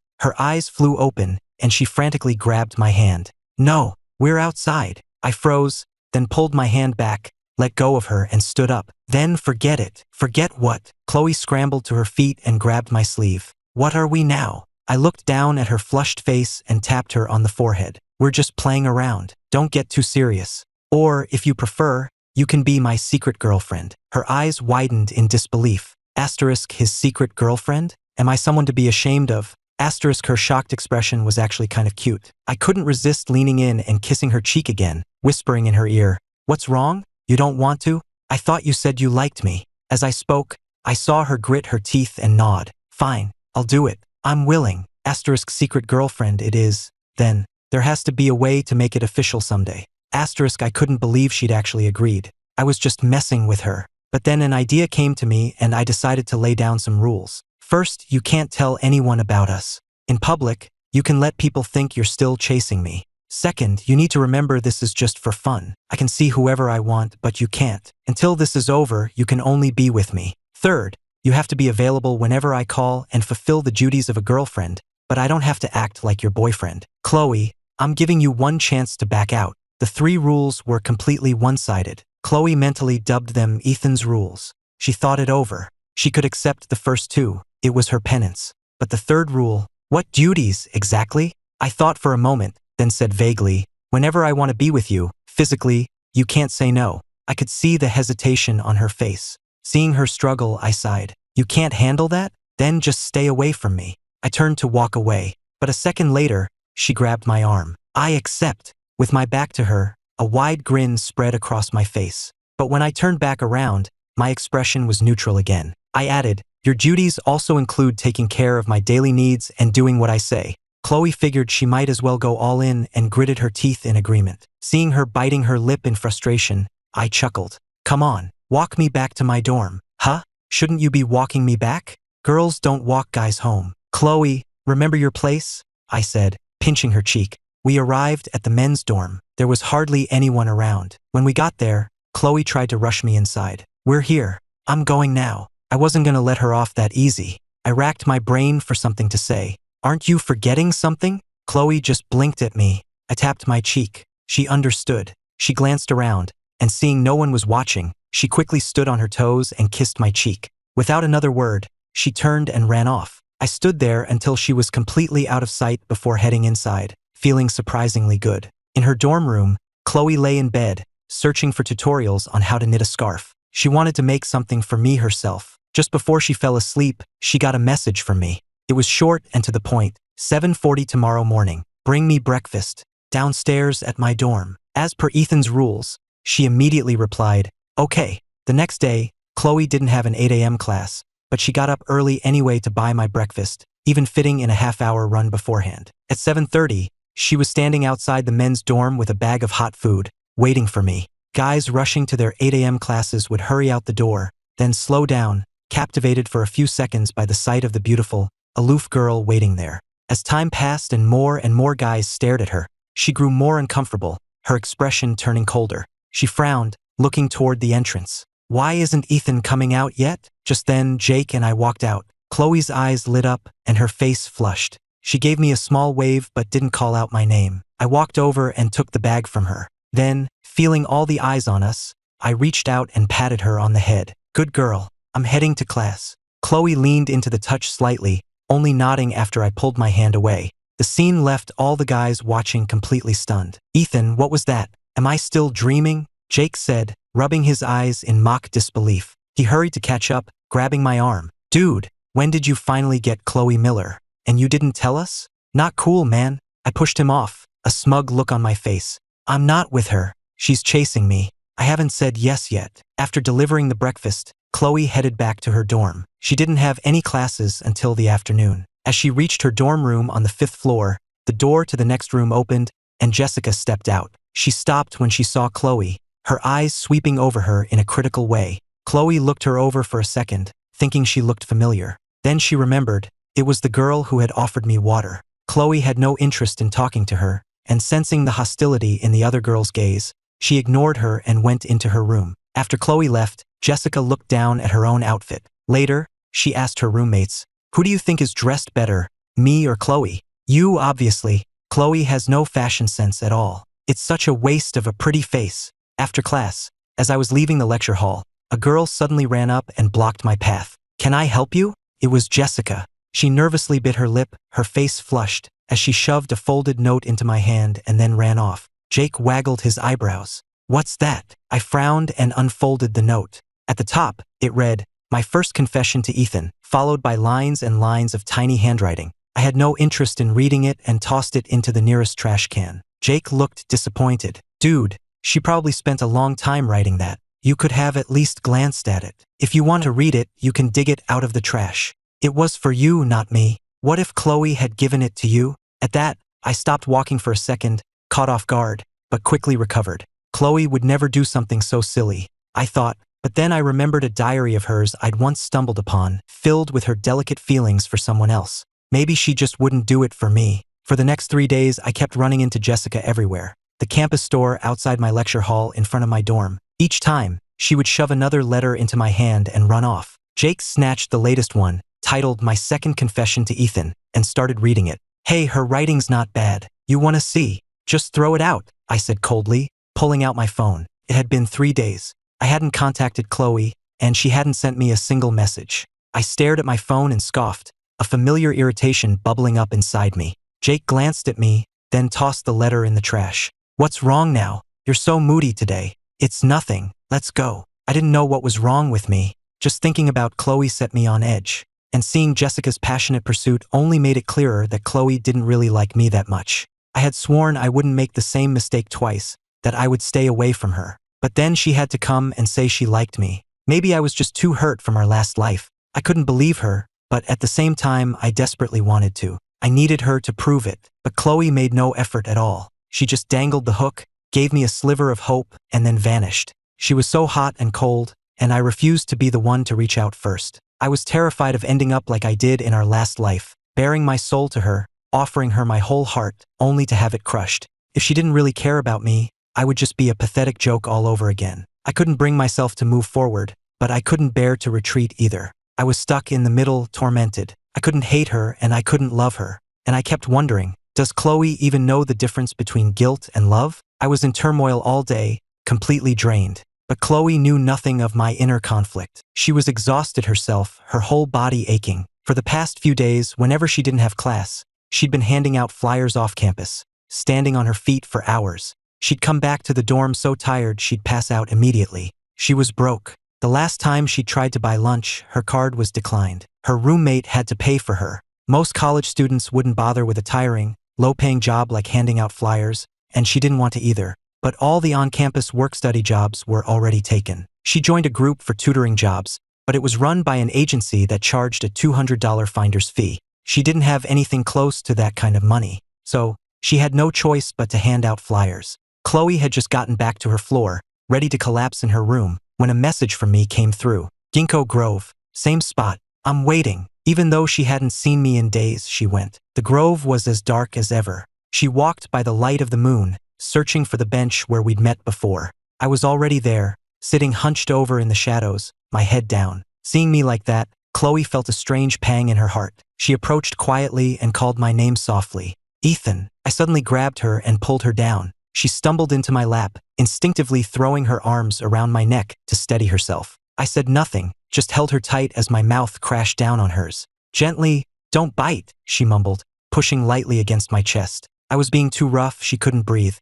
Her eyes flew open, and she frantically grabbed my hand. "No, we're outside." I froze, then pulled my hand back, let go of her, and stood up. "Then forget it." "Forget what?" Chloe scrambled to her feet and grabbed my sleeve. "What are we now?" I looked down at her flushed face and tapped her on the forehead. "We're just playing around. Don't get too serious. Or, if you prefer, you can be my secret girlfriend." Her eyes widened in disbelief. Asterisk, his secret girlfriend? Am I someone to be ashamed of? Asterisk, her shocked expression was actually kind of cute. I couldn't resist leaning in and kissing her cheek again, whispering in her ear, "What's wrong? You don't want to? I thought you said you liked me." As I spoke, I saw her grit her teeth and nod. "Fine, I'll do it. I'm willing." Asterisk, secret girlfriend it is, then. There has to be a way to make it official someday. Asterisk, I couldn't believe she'd actually agreed. I was just messing with her. But then an idea came to me and I decided to lay down some rules. First, you can't tell anyone about us. In public, you can let people think you're still chasing me. Second, you need to remember this is just for fun. I can see whoever I want, but you can't. Until this is over, you can only be with me. Third, you have to be available whenever I call and fulfill the duties of a girlfriend, but I don't have to act like your boyfriend. Chloe, I'm giving you one chance to back out. The 3 rules were completely one-sided. Chloe mentally dubbed them Ethan's rules. She thought it over. She could accept the first 2. It was her penance. But the 3rd rule, what duties exactly? I thought for a moment, then said vaguely, "Whenever I want to be with you, physically, you can't say no." I could see the hesitation on her face. Seeing her struggle, I sighed. "You can't handle that? Then just stay away from me." I turned to walk away. But a second later, she grabbed my arm. I accept. With my back to her, a wide grin spread across my face. But when I turned back around, my expression was neutral again. I added, your duties also include taking care of my daily needs and doing what I say. Chloe figured she might as well go all in and gritted her teeth in agreement. Seeing her biting her lip in frustration, I chuckled. Come on, walk me back to my dorm. Huh? Shouldn't you be walking me back? Girls don't walk guys home. Chloe, remember your place? I said, pinching her cheek. We arrived at the men's dorm. There was hardly anyone around. When we got there, Chloe tried to rush me inside. We're here. I'm going now. I wasn't gonna let her off that easy. I racked my brain for something to say. Aren't you forgetting something? Chloe just blinked at me. I tapped my cheek. She understood. She glanced around, and seeing no one was watching, she quickly stood on her toes and kissed my cheek. Without another word, she turned and ran off. I stood there until she was completely out of sight before heading inside, feeling surprisingly good. In her dorm room, Chloe lay in bed, searching for tutorials on how to knit a scarf. She wanted to make something for me herself. Just before she fell asleep, she got a message from me. It was short and to the point. 7:40 tomorrow morning. Bring me breakfast. Downstairs at my dorm. As per Ethan's rules, she immediately replied, okay. The next day, Chloe didn't have an 8 a.m. class, but she got up early anyway to buy my breakfast, even fitting in a half-hour run beforehand. At 7:30, she was standing outside the men's dorm with a bag of hot food, waiting for me. Guys rushing to their 8 a.m. classes would hurry out the door, then slow down, captivated for a few seconds by the sight of the beautiful, aloof girl waiting there. As time passed and more guys stared at her, she grew more uncomfortable, her expression turning colder. She frowned, looking toward the entrance. Why isn't Ethan coming out yet? Just then, Jake and I walked out. Chloe's eyes lit up and her face flushed. She gave me a small wave but didn't call out my name. I walked over and took the bag from her. Then, feeling all the eyes on us, I reached out and patted her on the head. Good girl. I'm heading to class. Chloe leaned into the touch slightly, only nodding after I pulled my hand away. The scene left all the guys watching completely stunned. Ethan, what was that? Am I still dreaming? Jake said, rubbing his eyes in mock disbelief. He hurried to catch up, grabbing my arm. Dude, when did you finally get Chloe Miller? And you didn't tell us? Not cool, man. I pushed him off, a smug look on my face. I'm not with her. She's chasing me. I haven't said yes yet. After delivering the breakfast, Chloe headed back to her dorm. She didn't have any classes until the afternoon. As she reached her dorm room on the 5th floor, the door to the next room opened, and Jessica stepped out. She stopped when she saw Chloe, her eyes sweeping over her in a critical way. Chloe looked her over for a second, thinking she looked familiar. Then she remembered, it was the girl who had offered me water. Chloe had no interest in talking to her, and sensing the hostility in the other girl's gaze, she ignored her and went into her room. After Chloe left, Jessica looked down at her own outfit. Later, she asked her roommates, who do you think is dressed better, me or Chloe? You, obviously. Chloe has no fashion sense at all. It's such a waste of a pretty face. After class, as I was leaving the lecture hall, a girl suddenly ran up and blocked my path. Can I help you? It was Jessica. She nervously bit her lip, her face flushed, as she shoved a folded note into my hand and then ran off. Jake waggled his eyebrows. What's that? I frowned and unfolded the note. At the top, it read, my first confession to Ethan, followed by lines and lines of tiny handwriting. I had no interest in reading it and tossed it into the nearest trash can. Jake looked disappointed. Dude, she probably spent a long time writing that. You could have at least glanced at it. If you want to read it, you can dig it out of the trash. It was for you, not me. What if Chloe had given it to you? At that, I stopped walking for a second, caught off guard, but quickly recovered. Chloe would never do something so silly, I thought, but then I remembered a diary of hers I'd once stumbled upon, filled with her delicate feelings for someone else. Maybe she just wouldn't do it for me. For the next 3 days, I kept running into Jessica everywhere. The campus store outside my lecture hall in front of my dorm. Each time, she would shove another letter into my hand and run off. Jake snatched the latest one, titled My Second Confession to Ethan, and started reading it. Hey, her writing's not bad. You want to see? Just throw it out, I said coldly, pulling out my phone. It had been 3 days. I hadn't contacted Chloe, and she hadn't sent me a single message. I stared at my phone and scoffed, a familiar irritation bubbling up inside me. Jake glanced at me, then tossed the letter in the trash. What's wrong now? You're so moody today. It's nothing. Let's go. I didn't know what was wrong with me. Just thinking about Chloe set me on edge. and seeing Jessica's passionate pursuit only made it clearer that Chloe didn't really like me that much. I had sworn I wouldn't make the same mistake twice, that I would stay away from her. But then she had to come and say she liked me. Maybe I was just too hurt from our last life. I couldn't believe her, but at the same time I desperately wanted to. I needed her to prove it, but Chloe made no effort at all. She just dangled the hook, gave me a sliver of hope, and then vanished. She was so hot and cold, and I refused to be the one to reach out first. I was terrified of ending up like I did in our last life, bearing my soul to her, offering her my whole heart, only to have it crushed. If she didn't really care about me, I would just be a pathetic joke all over again. I couldn't bring myself to move forward, but I couldn't bear to retreat either. I was stuck in the middle, tormented. I couldn't hate her and I couldn't love her. And I kept wondering, does Chloe even know the difference between guilt and love? I was in turmoil all day, completely drained. But Chloe knew nothing of my inner conflict. She was exhausted herself, her whole body aching. For the past few days, whenever she didn't have class, she'd been handing out flyers off campus, standing on her feet for hours. She'd come back to the dorm so tired she'd pass out immediately. She was broke. The last time she tried to buy lunch, her card was declined. Her roommate had to pay for her. Most college students wouldn't bother with a tiring, low-paying job like handing out flyers, and she didn't want to either. But all the on-campus work-study jobs were already taken. She joined a group for tutoring jobs, but it was run by an agency that charged a $200 finder's fee. She didn't have anything close to that kind of money, so she had no choice but to hand out flyers. Chloe had just gotten back to her floor, ready to collapse in her room, when a message from me came through. Ginkgo Grove. Same spot. I'm waiting. Even though she hadn't seen me in days, she went. The grove was as dark as ever. She walked by the light of the moon, searching for the bench where we'd met before. I was already there, sitting hunched over in the shadows, my head down. Seeing me like that, Chloe felt a strange pang in her heart. She approached quietly and called my name softly. Ethan. I suddenly grabbed her and pulled her down. She stumbled into my lap, instinctively throwing her arms around my neck to steady herself. I said nothing, just held her tight as my mouth crashed down on hers. Gently, don't bite, she mumbled, pushing lightly against my chest. I was being too rough, she couldn't breathe.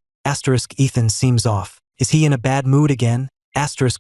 Ethan seems off. Is he in a bad mood again?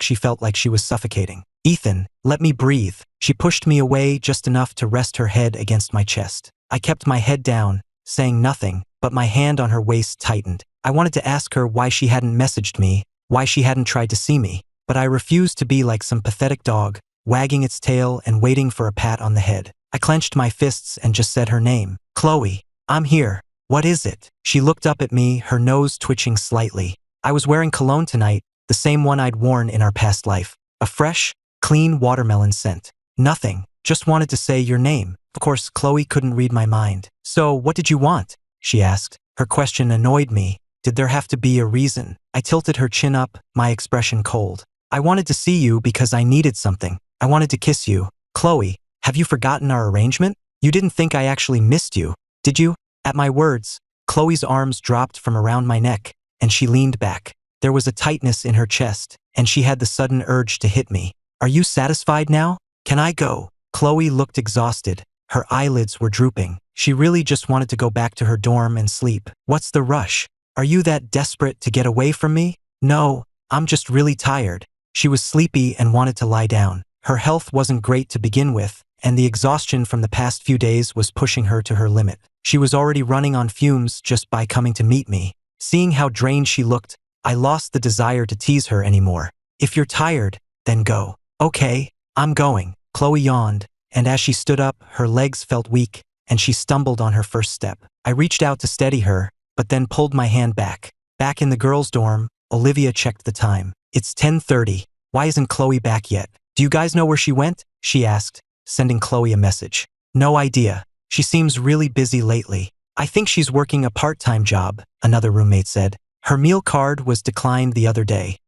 She felt like she was suffocating. Ethan, let me breathe. She pushed me away just enough to rest her head against my chest. I kept my head down, saying nothing, but my hand on her waist tightened. I wanted to ask her why she hadn't messaged me, why she hadn't tried to see me, but I refused to be like some pathetic dog, wagging its tail and waiting for a pat on the head. I clenched my fists and just said her name. Chloe, I'm here. What is it? She looked up at me, her nose twitching slightly. I was wearing cologne tonight, the same one I'd worn in our past life. A fresh, clean watermelon scent. Nothing, just wanted to say your name. Of course, Chloe couldn't read my mind. So, what did you want? She asked. Her question annoyed me. Did there have to be a reason? I tilted her chin up, my expression cold. I wanted to see you because I needed something. I wanted to kiss you. Chloe, have you forgotten our arrangement? You didn't think I actually missed you, did you? At my words, Chloe's arms dropped from around my neck, and she leaned back. There was a tightness in her chest, and she had the sudden urge to hit me. Are you satisfied now? Can I go? Chloe looked exhausted. Her eyelids were drooping. She really just wanted to go back to her dorm and sleep. What's the rush? Are you that desperate to get away from me? No, I'm just really tired. She was sleepy and wanted to lie down. Her health wasn't great to begin with, and the exhaustion from the past few days was pushing her to her limit. She was already running on fumes just by coming to meet me. Seeing how drained she looked, I lost the desire to tease her anymore. If you're tired, then go. Okay, I'm going. Chloe yawned, and as she stood up, her legs felt weak, and she stumbled on her first step. I reached out to steady her, but then pulled my hand back. Back in the girls' dorm, Olivia checked the time. It's 10:30. Why isn't Chloe back yet? Do you guys know where she went? She asked, sending Chloe a message. No idea. She seems really busy lately. I think she's working a part-time job, another roommate said. Her meal card was declined the other day.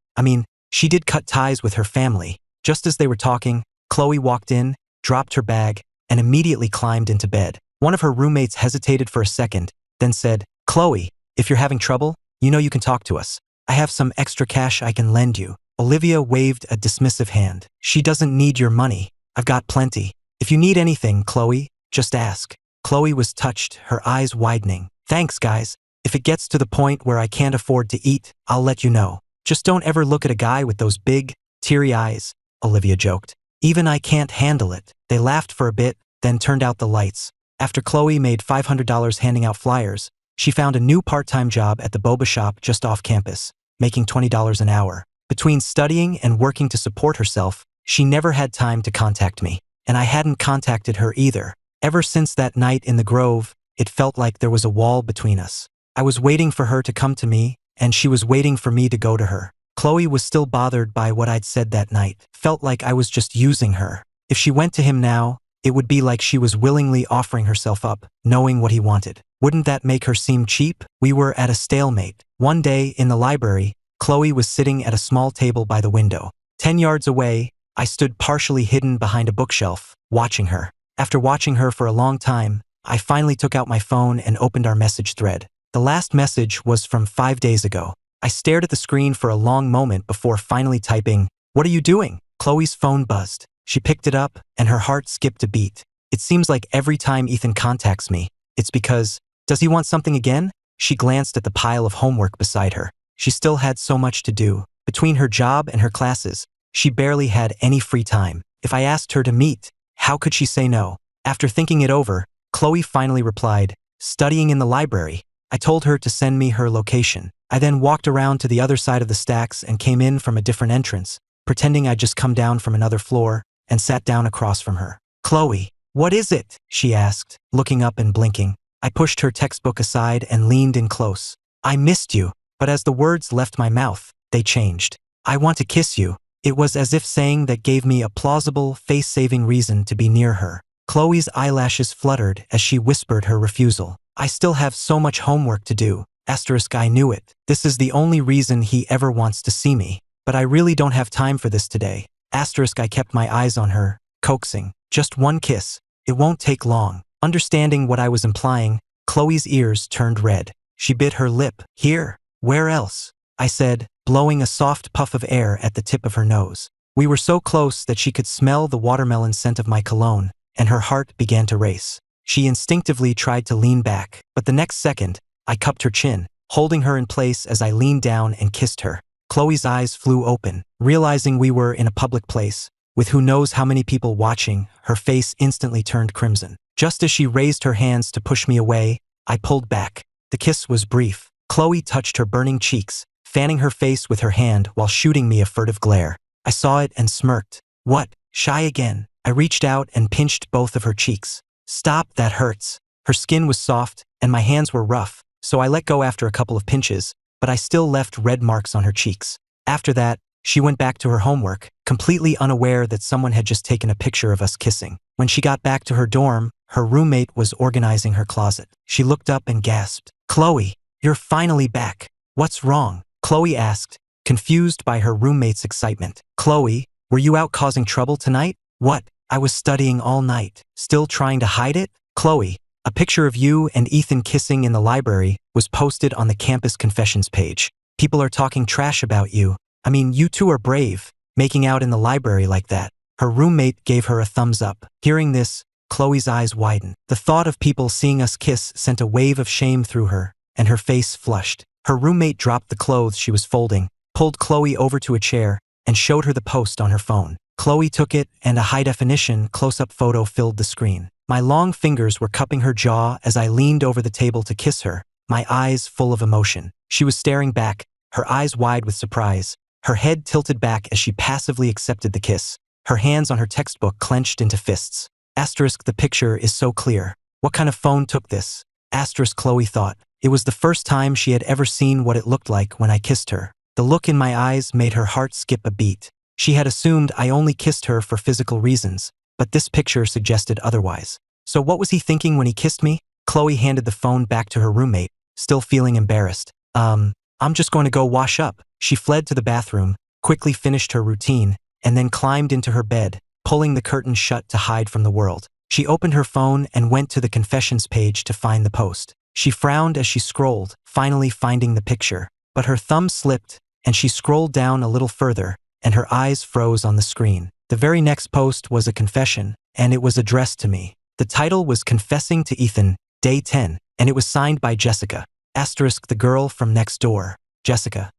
She did cut ties with her family. Just as they were talking, Chloe walked in, dropped her bag, and immediately climbed into bed. One of her roommates hesitated for a second, then said, Chloe, if you're having trouble, you know you can talk to us. I have some extra cash I can lend you. Olivia waved a dismissive hand. She doesn't need your money. I've got plenty. If you need anything, Chloe, just ask. Chloe was touched, her eyes widening. Thanks, guys. If it gets to the point where I can't afford to eat, I'll let you know. Just don't ever look at a guy with those big, teary eyes, Olivia joked. Even I can't handle it. They laughed for a bit, then turned out the lights. After Chloe made $500 handing out flyers, she found a new part-time job at the boba shop just off campus, making $20 an hour. Between studying and working to support herself, she never had time to contact me, and I hadn't contacted her either. Ever since that night in the Grove, it felt like there was a wall between us. I was waiting for her to come to me, and she was waiting for me to go to her. Chloe was still bothered by what I'd said that night. Felt like I was just using her. If she went to him now, it would be like she was willingly offering herself up, knowing what he wanted. Wouldn't that make her seem cheap? We were at a stalemate. One day, in the library, Chloe was sitting at a small table by the window. 10 yards away, I stood partially hidden behind a bookshelf, watching her. After watching her for a long time, I finally took out my phone and opened our message thread. The last message was from 5 days ago. I stared at the screen for a long moment before finally typing, "What are you doing?" Chloe's phone buzzed. She picked it up, and her heart skipped a beat. It seems like every time Ethan contacts me, it's because, does he want something again? She glanced at the pile of homework beside her. She still had so much to do. Between her job and her classes, she barely had any free time. If I asked her to meet, how could she say no? After thinking it over, Chloe finally replied, "Studying in the library." I told her to send me her location. I then walked around to the other side of the stacks and came in from a different entrance, pretending I'd just come down from another floor, and sat down across from her. "Chloe, what is it?" she asked, looking up and blinking. I pushed her textbook aside and leaned in close. "I missed you," but as the words left my mouth, they changed. "I want to kiss you." It was as if saying that gave me a plausible, face-saving reason to be near her. Chloe's eyelashes fluttered as she whispered her refusal. "I still have so much homework to do." I knew it. This is the only reason he ever wants to see me. But I really don't have time for this today. I kept my eyes on her, coaxing. "Just one kiss. It won't take long." Understanding what I was implying, Chloe's ears turned red. She bit her lip. "Here. Where else?" I said, blowing a soft puff of air at the tip of her nose. We were so close that she could smell the watermelon scent of my cologne, and her heart began to race. She instinctively tried to lean back, but the next second, I cupped her chin, holding her in place as I leaned down and kissed her. Chloe's eyes flew open, realizing we were in a public place, with who knows how many people watching. Her face instantly turned crimson. Just as she raised her hands to push me away, I pulled back. The kiss was brief. Chloe touched her burning cheeks, fanning her face with her hand while shooting me a furtive glare. I saw it and smirked. "What? Shy again?" I reached out and pinched both of her cheeks. "Stop, that hurts." Her skin was soft, and my hands were rough, so I let go after a couple of pinches, but I still left red marks on her cheeks. After that, she went back to her homework, completely unaware that someone had just taken a picture of us kissing. When she got back to her dorm, her roommate was organizing her closet. She looked up and gasped. "Chloe, you're finally back. What's wrong?" Chloe asked, confused by her roommate's excitement. "Chloe, were you out causing trouble tonight?" "What? I was studying all night." "Still trying to hide it?" "Chloe, a picture of you and Ethan kissing in the library was posted on the campus confessions page. People are talking trash about you. I mean, you two are brave, making out in the library like that." Her roommate gave her a thumbs up. Hearing this, Chloe's eyes widened. The thought of people seeing us kiss sent a wave of shame through her, and her face flushed. Her roommate dropped the clothes she was folding, pulled Chloe over to a chair, and showed her the post on her phone. Chloe took it, and a high-definition, close-up photo filled the screen. My long fingers were cupping her jaw as I leaned over the table to kiss her, my eyes full of emotion. She was staring back, her eyes wide with surprise, her head tilted back as she passively accepted the kiss, her hands on her textbook clenched into fists. The picture is so clear. What kind of phone took this? Chloe thought. It was the first time she had ever seen what it looked like when I kissed her. The look in my eyes made her heart skip a beat. She had assumed I only kissed her for physical reasons, but this picture suggested otherwise. So what was he thinking when he kissed me? Chloe handed the phone back to her roommate, still feeling embarrassed. I'm just going to go wash up." She fled to the bathroom, quickly finished her routine, and then climbed into her bed, pulling the curtain shut to hide from the world. She opened her phone and went to the confessions page to find the post. She frowned as she scrolled, finally finding the picture. But her thumb slipped, and she scrolled down a little further, and her eyes froze on the screen. The very next post was a confession, and it was addressed to me. The title was "Confessing to Ethan, Day 10, and it was signed by Jessica, the girl from next door. Jessica,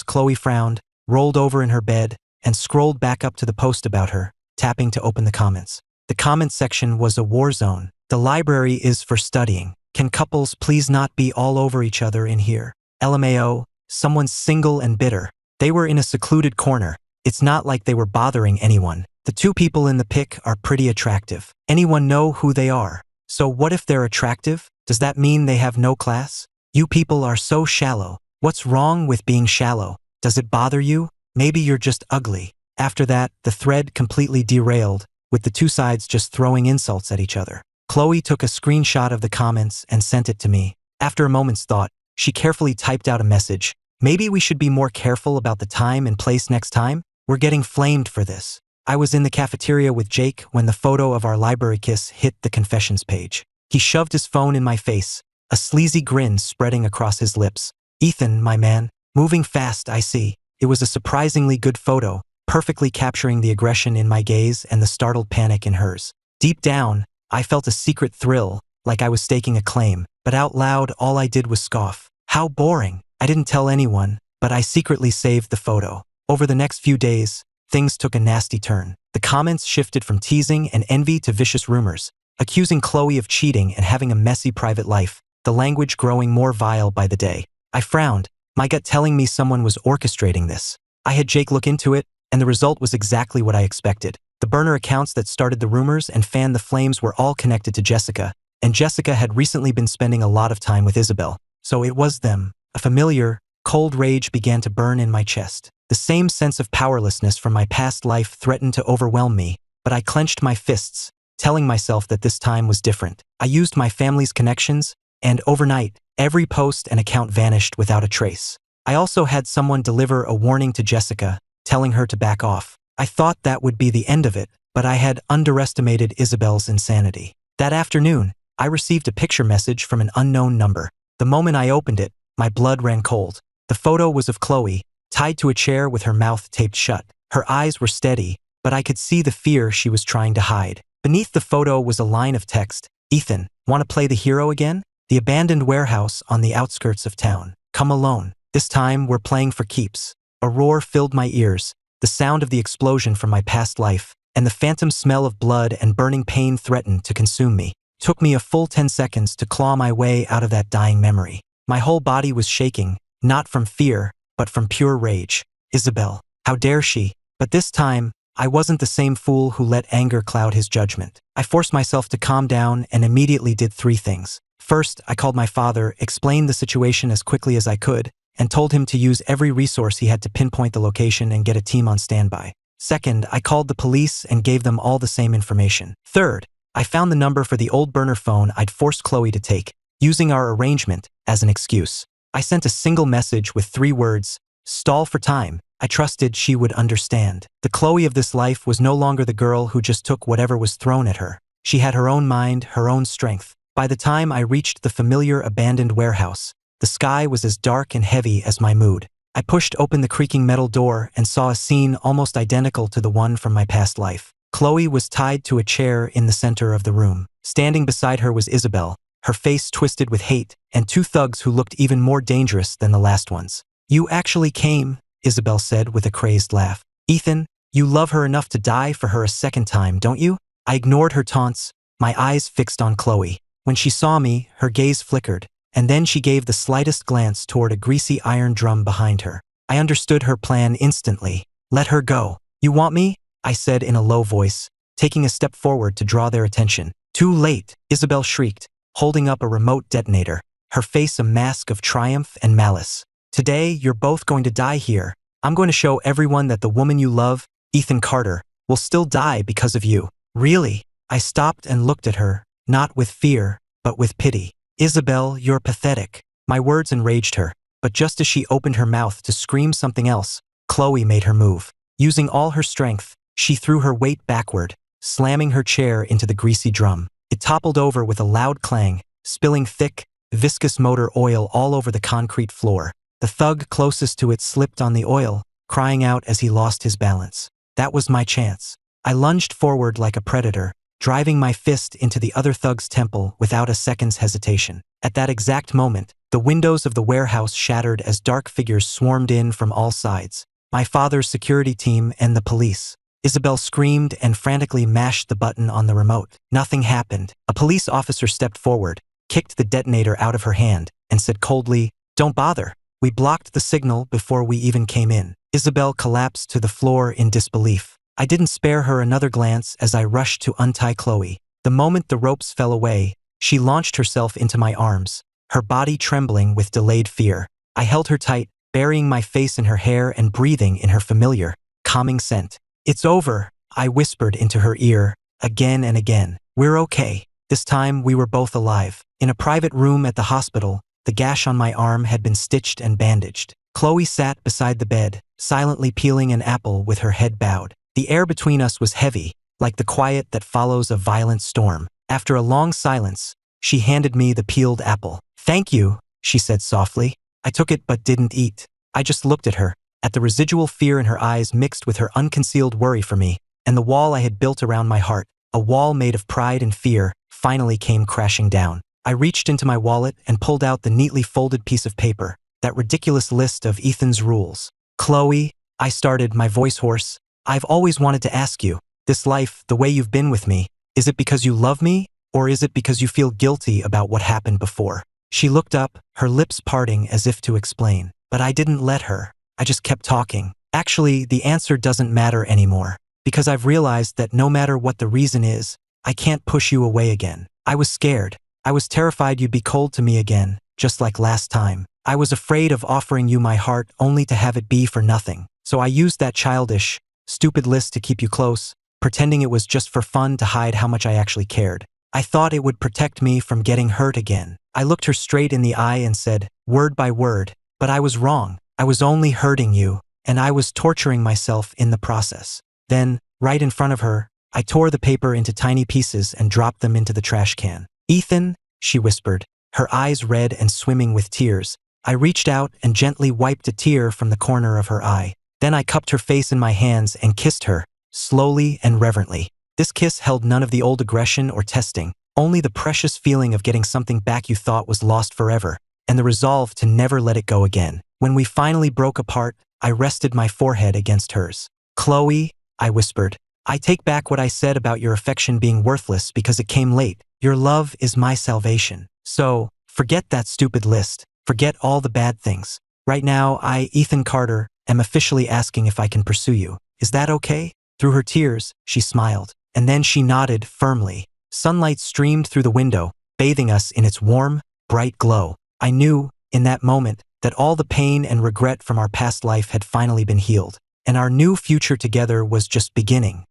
Chloe frowned, rolled over in her bed, and scrolled back up to the post about her, tapping to open the comments. The comment section was a war zone. The library is for studying. Can couples please not be all over each other in here? LMAO, someone's single and bitter. They were in a secluded corner. It's not like they were bothering anyone. The two people in the pic are pretty attractive. Anyone know who they are? So what if they're attractive? Does that mean they have no class? You people are so shallow. What's wrong with being shallow? Does it bother you? Maybe you're just ugly. After that, the thread completely derailed, with the two sides just throwing insults at each other. Chloe took a screenshot of the comments and sent it to me. After a moment's thought, she carefully typed out a message. Maybe we should be more careful about the time and place next time? We're getting flamed for this. I was in the cafeteria with Jake when the photo of our library kiss hit the confessions page. He shoved his phone in my face, a sleazy grin spreading across his lips. Ethan, my man, moving fast, I see. It was a surprisingly good photo, perfectly capturing the aggression in my gaze and the startled panic in hers. Deep down, I felt a secret thrill, like I was staking a claim, but out loud all I did was scoff. How boring. I didn't tell anyone, but I secretly saved the photo. Over the next few days, things took a nasty turn. The comments shifted from teasing and envy to vicious rumors, accusing Chloe of cheating and having a messy private life, the language growing more vile by the day. I frowned, my gut telling me someone was orchestrating this. I had Jake look into it, and the result was exactly what I expected. The burner accounts that started the rumors and fanned the flames were all connected to Jessica, and Jessica had recently been spending a lot of time with Isabel. So it was them. A familiar, cold rage began to burn in my chest. The same sense of powerlessness from my past life threatened to overwhelm me, but I clenched my fists, telling myself that this time was different. I used my family's connections, and overnight, every post and account vanished without a trace. I also had someone deliver a warning to Jessica, telling her to back off. I thought that would be the end of it, but I had underestimated Isabel's insanity. That afternoon, I received a picture message from an unknown number. The moment I opened it, my blood ran cold. The photo was of Chloe, tied to a chair with her mouth taped shut. Her eyes were steady, but I could see the fear she was trying to hide. Beneath the photo was a line of text. Ethan, want to play the hero again? The abandoned warehouse on the outskirts of town. Come alone. This time, we're playing for keeps. A roar filled my ears, the sound of the explosion from my past life, and the phantom smell of blood and burning pain threatened to consume me. It took me a full 10 seconds to claw my way out of that dying memory. My whole body was shaking, not from fear, but from pure rage. Isabel, how dare she? But this time, I wasn't the same fool who let anger cloud his judgment. I forced myself to calm down and immediately did 3 things. First, I called my father, explained the situation as quickly as I could, and told him to use every resource he had to pinpoint the location and get a team on standby. Second, I called the police and gave them all the same information. Third, I found the number for the old burner phone I'd forced Chloe to take, using our arrangement as an excuse. I sent a single message with 3 words, stall for time. I trusted she would understand. The Chloe of this life was no longer the girl who just took whatever was thrown at her. She had her own mind, her own strength. By the time I reached the familiar abandoned warehouse, the sky was as dark and heavy as my mood. I pushed open the creaking metal door and saw a scene almost identical to the one from my past life. Chloe was tied to a chair in the center of the room. Standing beside her was Isabel, her face twisted with hate, and 2 thugs who looked even more dangerous than the last ones. You actually came, Isabel said with a crazed laugh. Ethan, you love her enough to die for her a second time, don't you? I ignored her taunts, my eyes fixed on Chloe. When she saw me, her gaze flickered, and then she gave the slightest glance toward a greasy iron drum behind her. I understood her plan instantly. Let her go. You want me? I said in a low voice, taking a step forward to draw their attention. Too late, Isabel shrieked, holding up a remote detonator, her face a mask of triumph and malice. Today, you're both going to die here. I'm going to show everyone that the woman you love, Ethan Carter, will still die because of you. Really? I stopped and looked at her, not with fear, but with pity. Isabel, you're pathetic. My words enraged her, but just as she opened her mouth to scream something else, Chloe made her move. Using all her strength, she threw her weight backward, slamming her chair into the greasy drum. It toppled over with a loud clang, spilling thick, viscous motor oil all over the concrete floor. The thug closest to it slipped on the oil, crying out as he lost his balance. That was my chance. I lunged forward like a predator, driving my fist into the other thug's temple without a second's hesitation. At that exact moment, the windows of the warehouse shattered as dark figures swarmed in from all sides. My father's security team and the police. Isabel screamed and frantically mashed the button on the remote. Nothing happened. A police officer stepped forward, kicked the detonator out of her hand, and said coldly, "Don't bother. We blocked the signal before we even came in." Isabel collapsed to the floor in disbelief. I didn't spare her another glance as I rushed to untie Chloe. The moment the ropes fell away, she launched herself into my arms, her body trembling with delayed fear. I held her tight, burying my face in her hair and breathing in her familiar, calming scent. "It's over," I whispered into her ear, again and again. "We're okay." This time we were both alive. In a private room at the hospital, the gash on my arm had been stitched and bandaged. Chloe sat beside the bed, silently peeling an apple with her head bowed. The air between us was heavy, like the quiet that follows a violent storm. After a long silence, she handed me the peeled apple. "Thank you," she said softly. I took it but didn't eat. I just looked at her, at the residual fear in her eyes mixed with her unconcealed worry for me, and the wall I had built around my heart, a wall made of pride and fear, finally came crashing down. I reached into my wallet and pulled out the neatly folded piece of paper, that ridiculous list of Ethan's rules. "Chloe," I started, my voice hoarse, "I've always wanted to ask you, this life, the way you've been with me, is it because you love me, or is it because you feel guilty about what happened before?" She looked up, her lips parting as if to explain, but I didn't let her. I just kept talking. "Actually, the answer doesn't matter anymore, because I've realized that no matter what the reason is, I can't push you away again. I was scared. I was terrified you'd be cold to me again, just like last time. I was afraid of offering you my heart only to have it be for nothing. So I used that childish, stupid list to keep you close, pretending it was just for fun to hide how much I actually cared. I thought it would protect me from getting hurt again." I looked her straight in the eye and said, word by word, "But I was wrong. I was only hurting you, and I was torturing myself in the process." Then, right in front of her, I tore the paper into tiny pieces and dropped them into the trash can. "Ethan," she whispered, her eyes red and swimming with tears. I reached out and gently wiped a tear from the corner of her eye. Then I cupped her face in my hands and kissed her, slowly and reverently. This kiss held none of the old aggression or testing, only the precious feeling of getting something back you thought was lost forever, and the resolve to never let it go again. When we finally broke apart, I rested my forehead against hers. "Chloe," I whispered, "I take back what I said about your affection being worthless because it came late. Your love is my salvation. So, forget that stupid list. Forget all the bad things. Right now, I, Ethan Carter, am officially asking if I can pursue you. Is that okay?" Through her tears, she smiled, and then she nodded firmly. Sunlight streamed through the window, bathing us in its warm, bright glow. I knew, in that moment, that all the pain and regret from our past life had finally been healed, and our new future together was just beginning.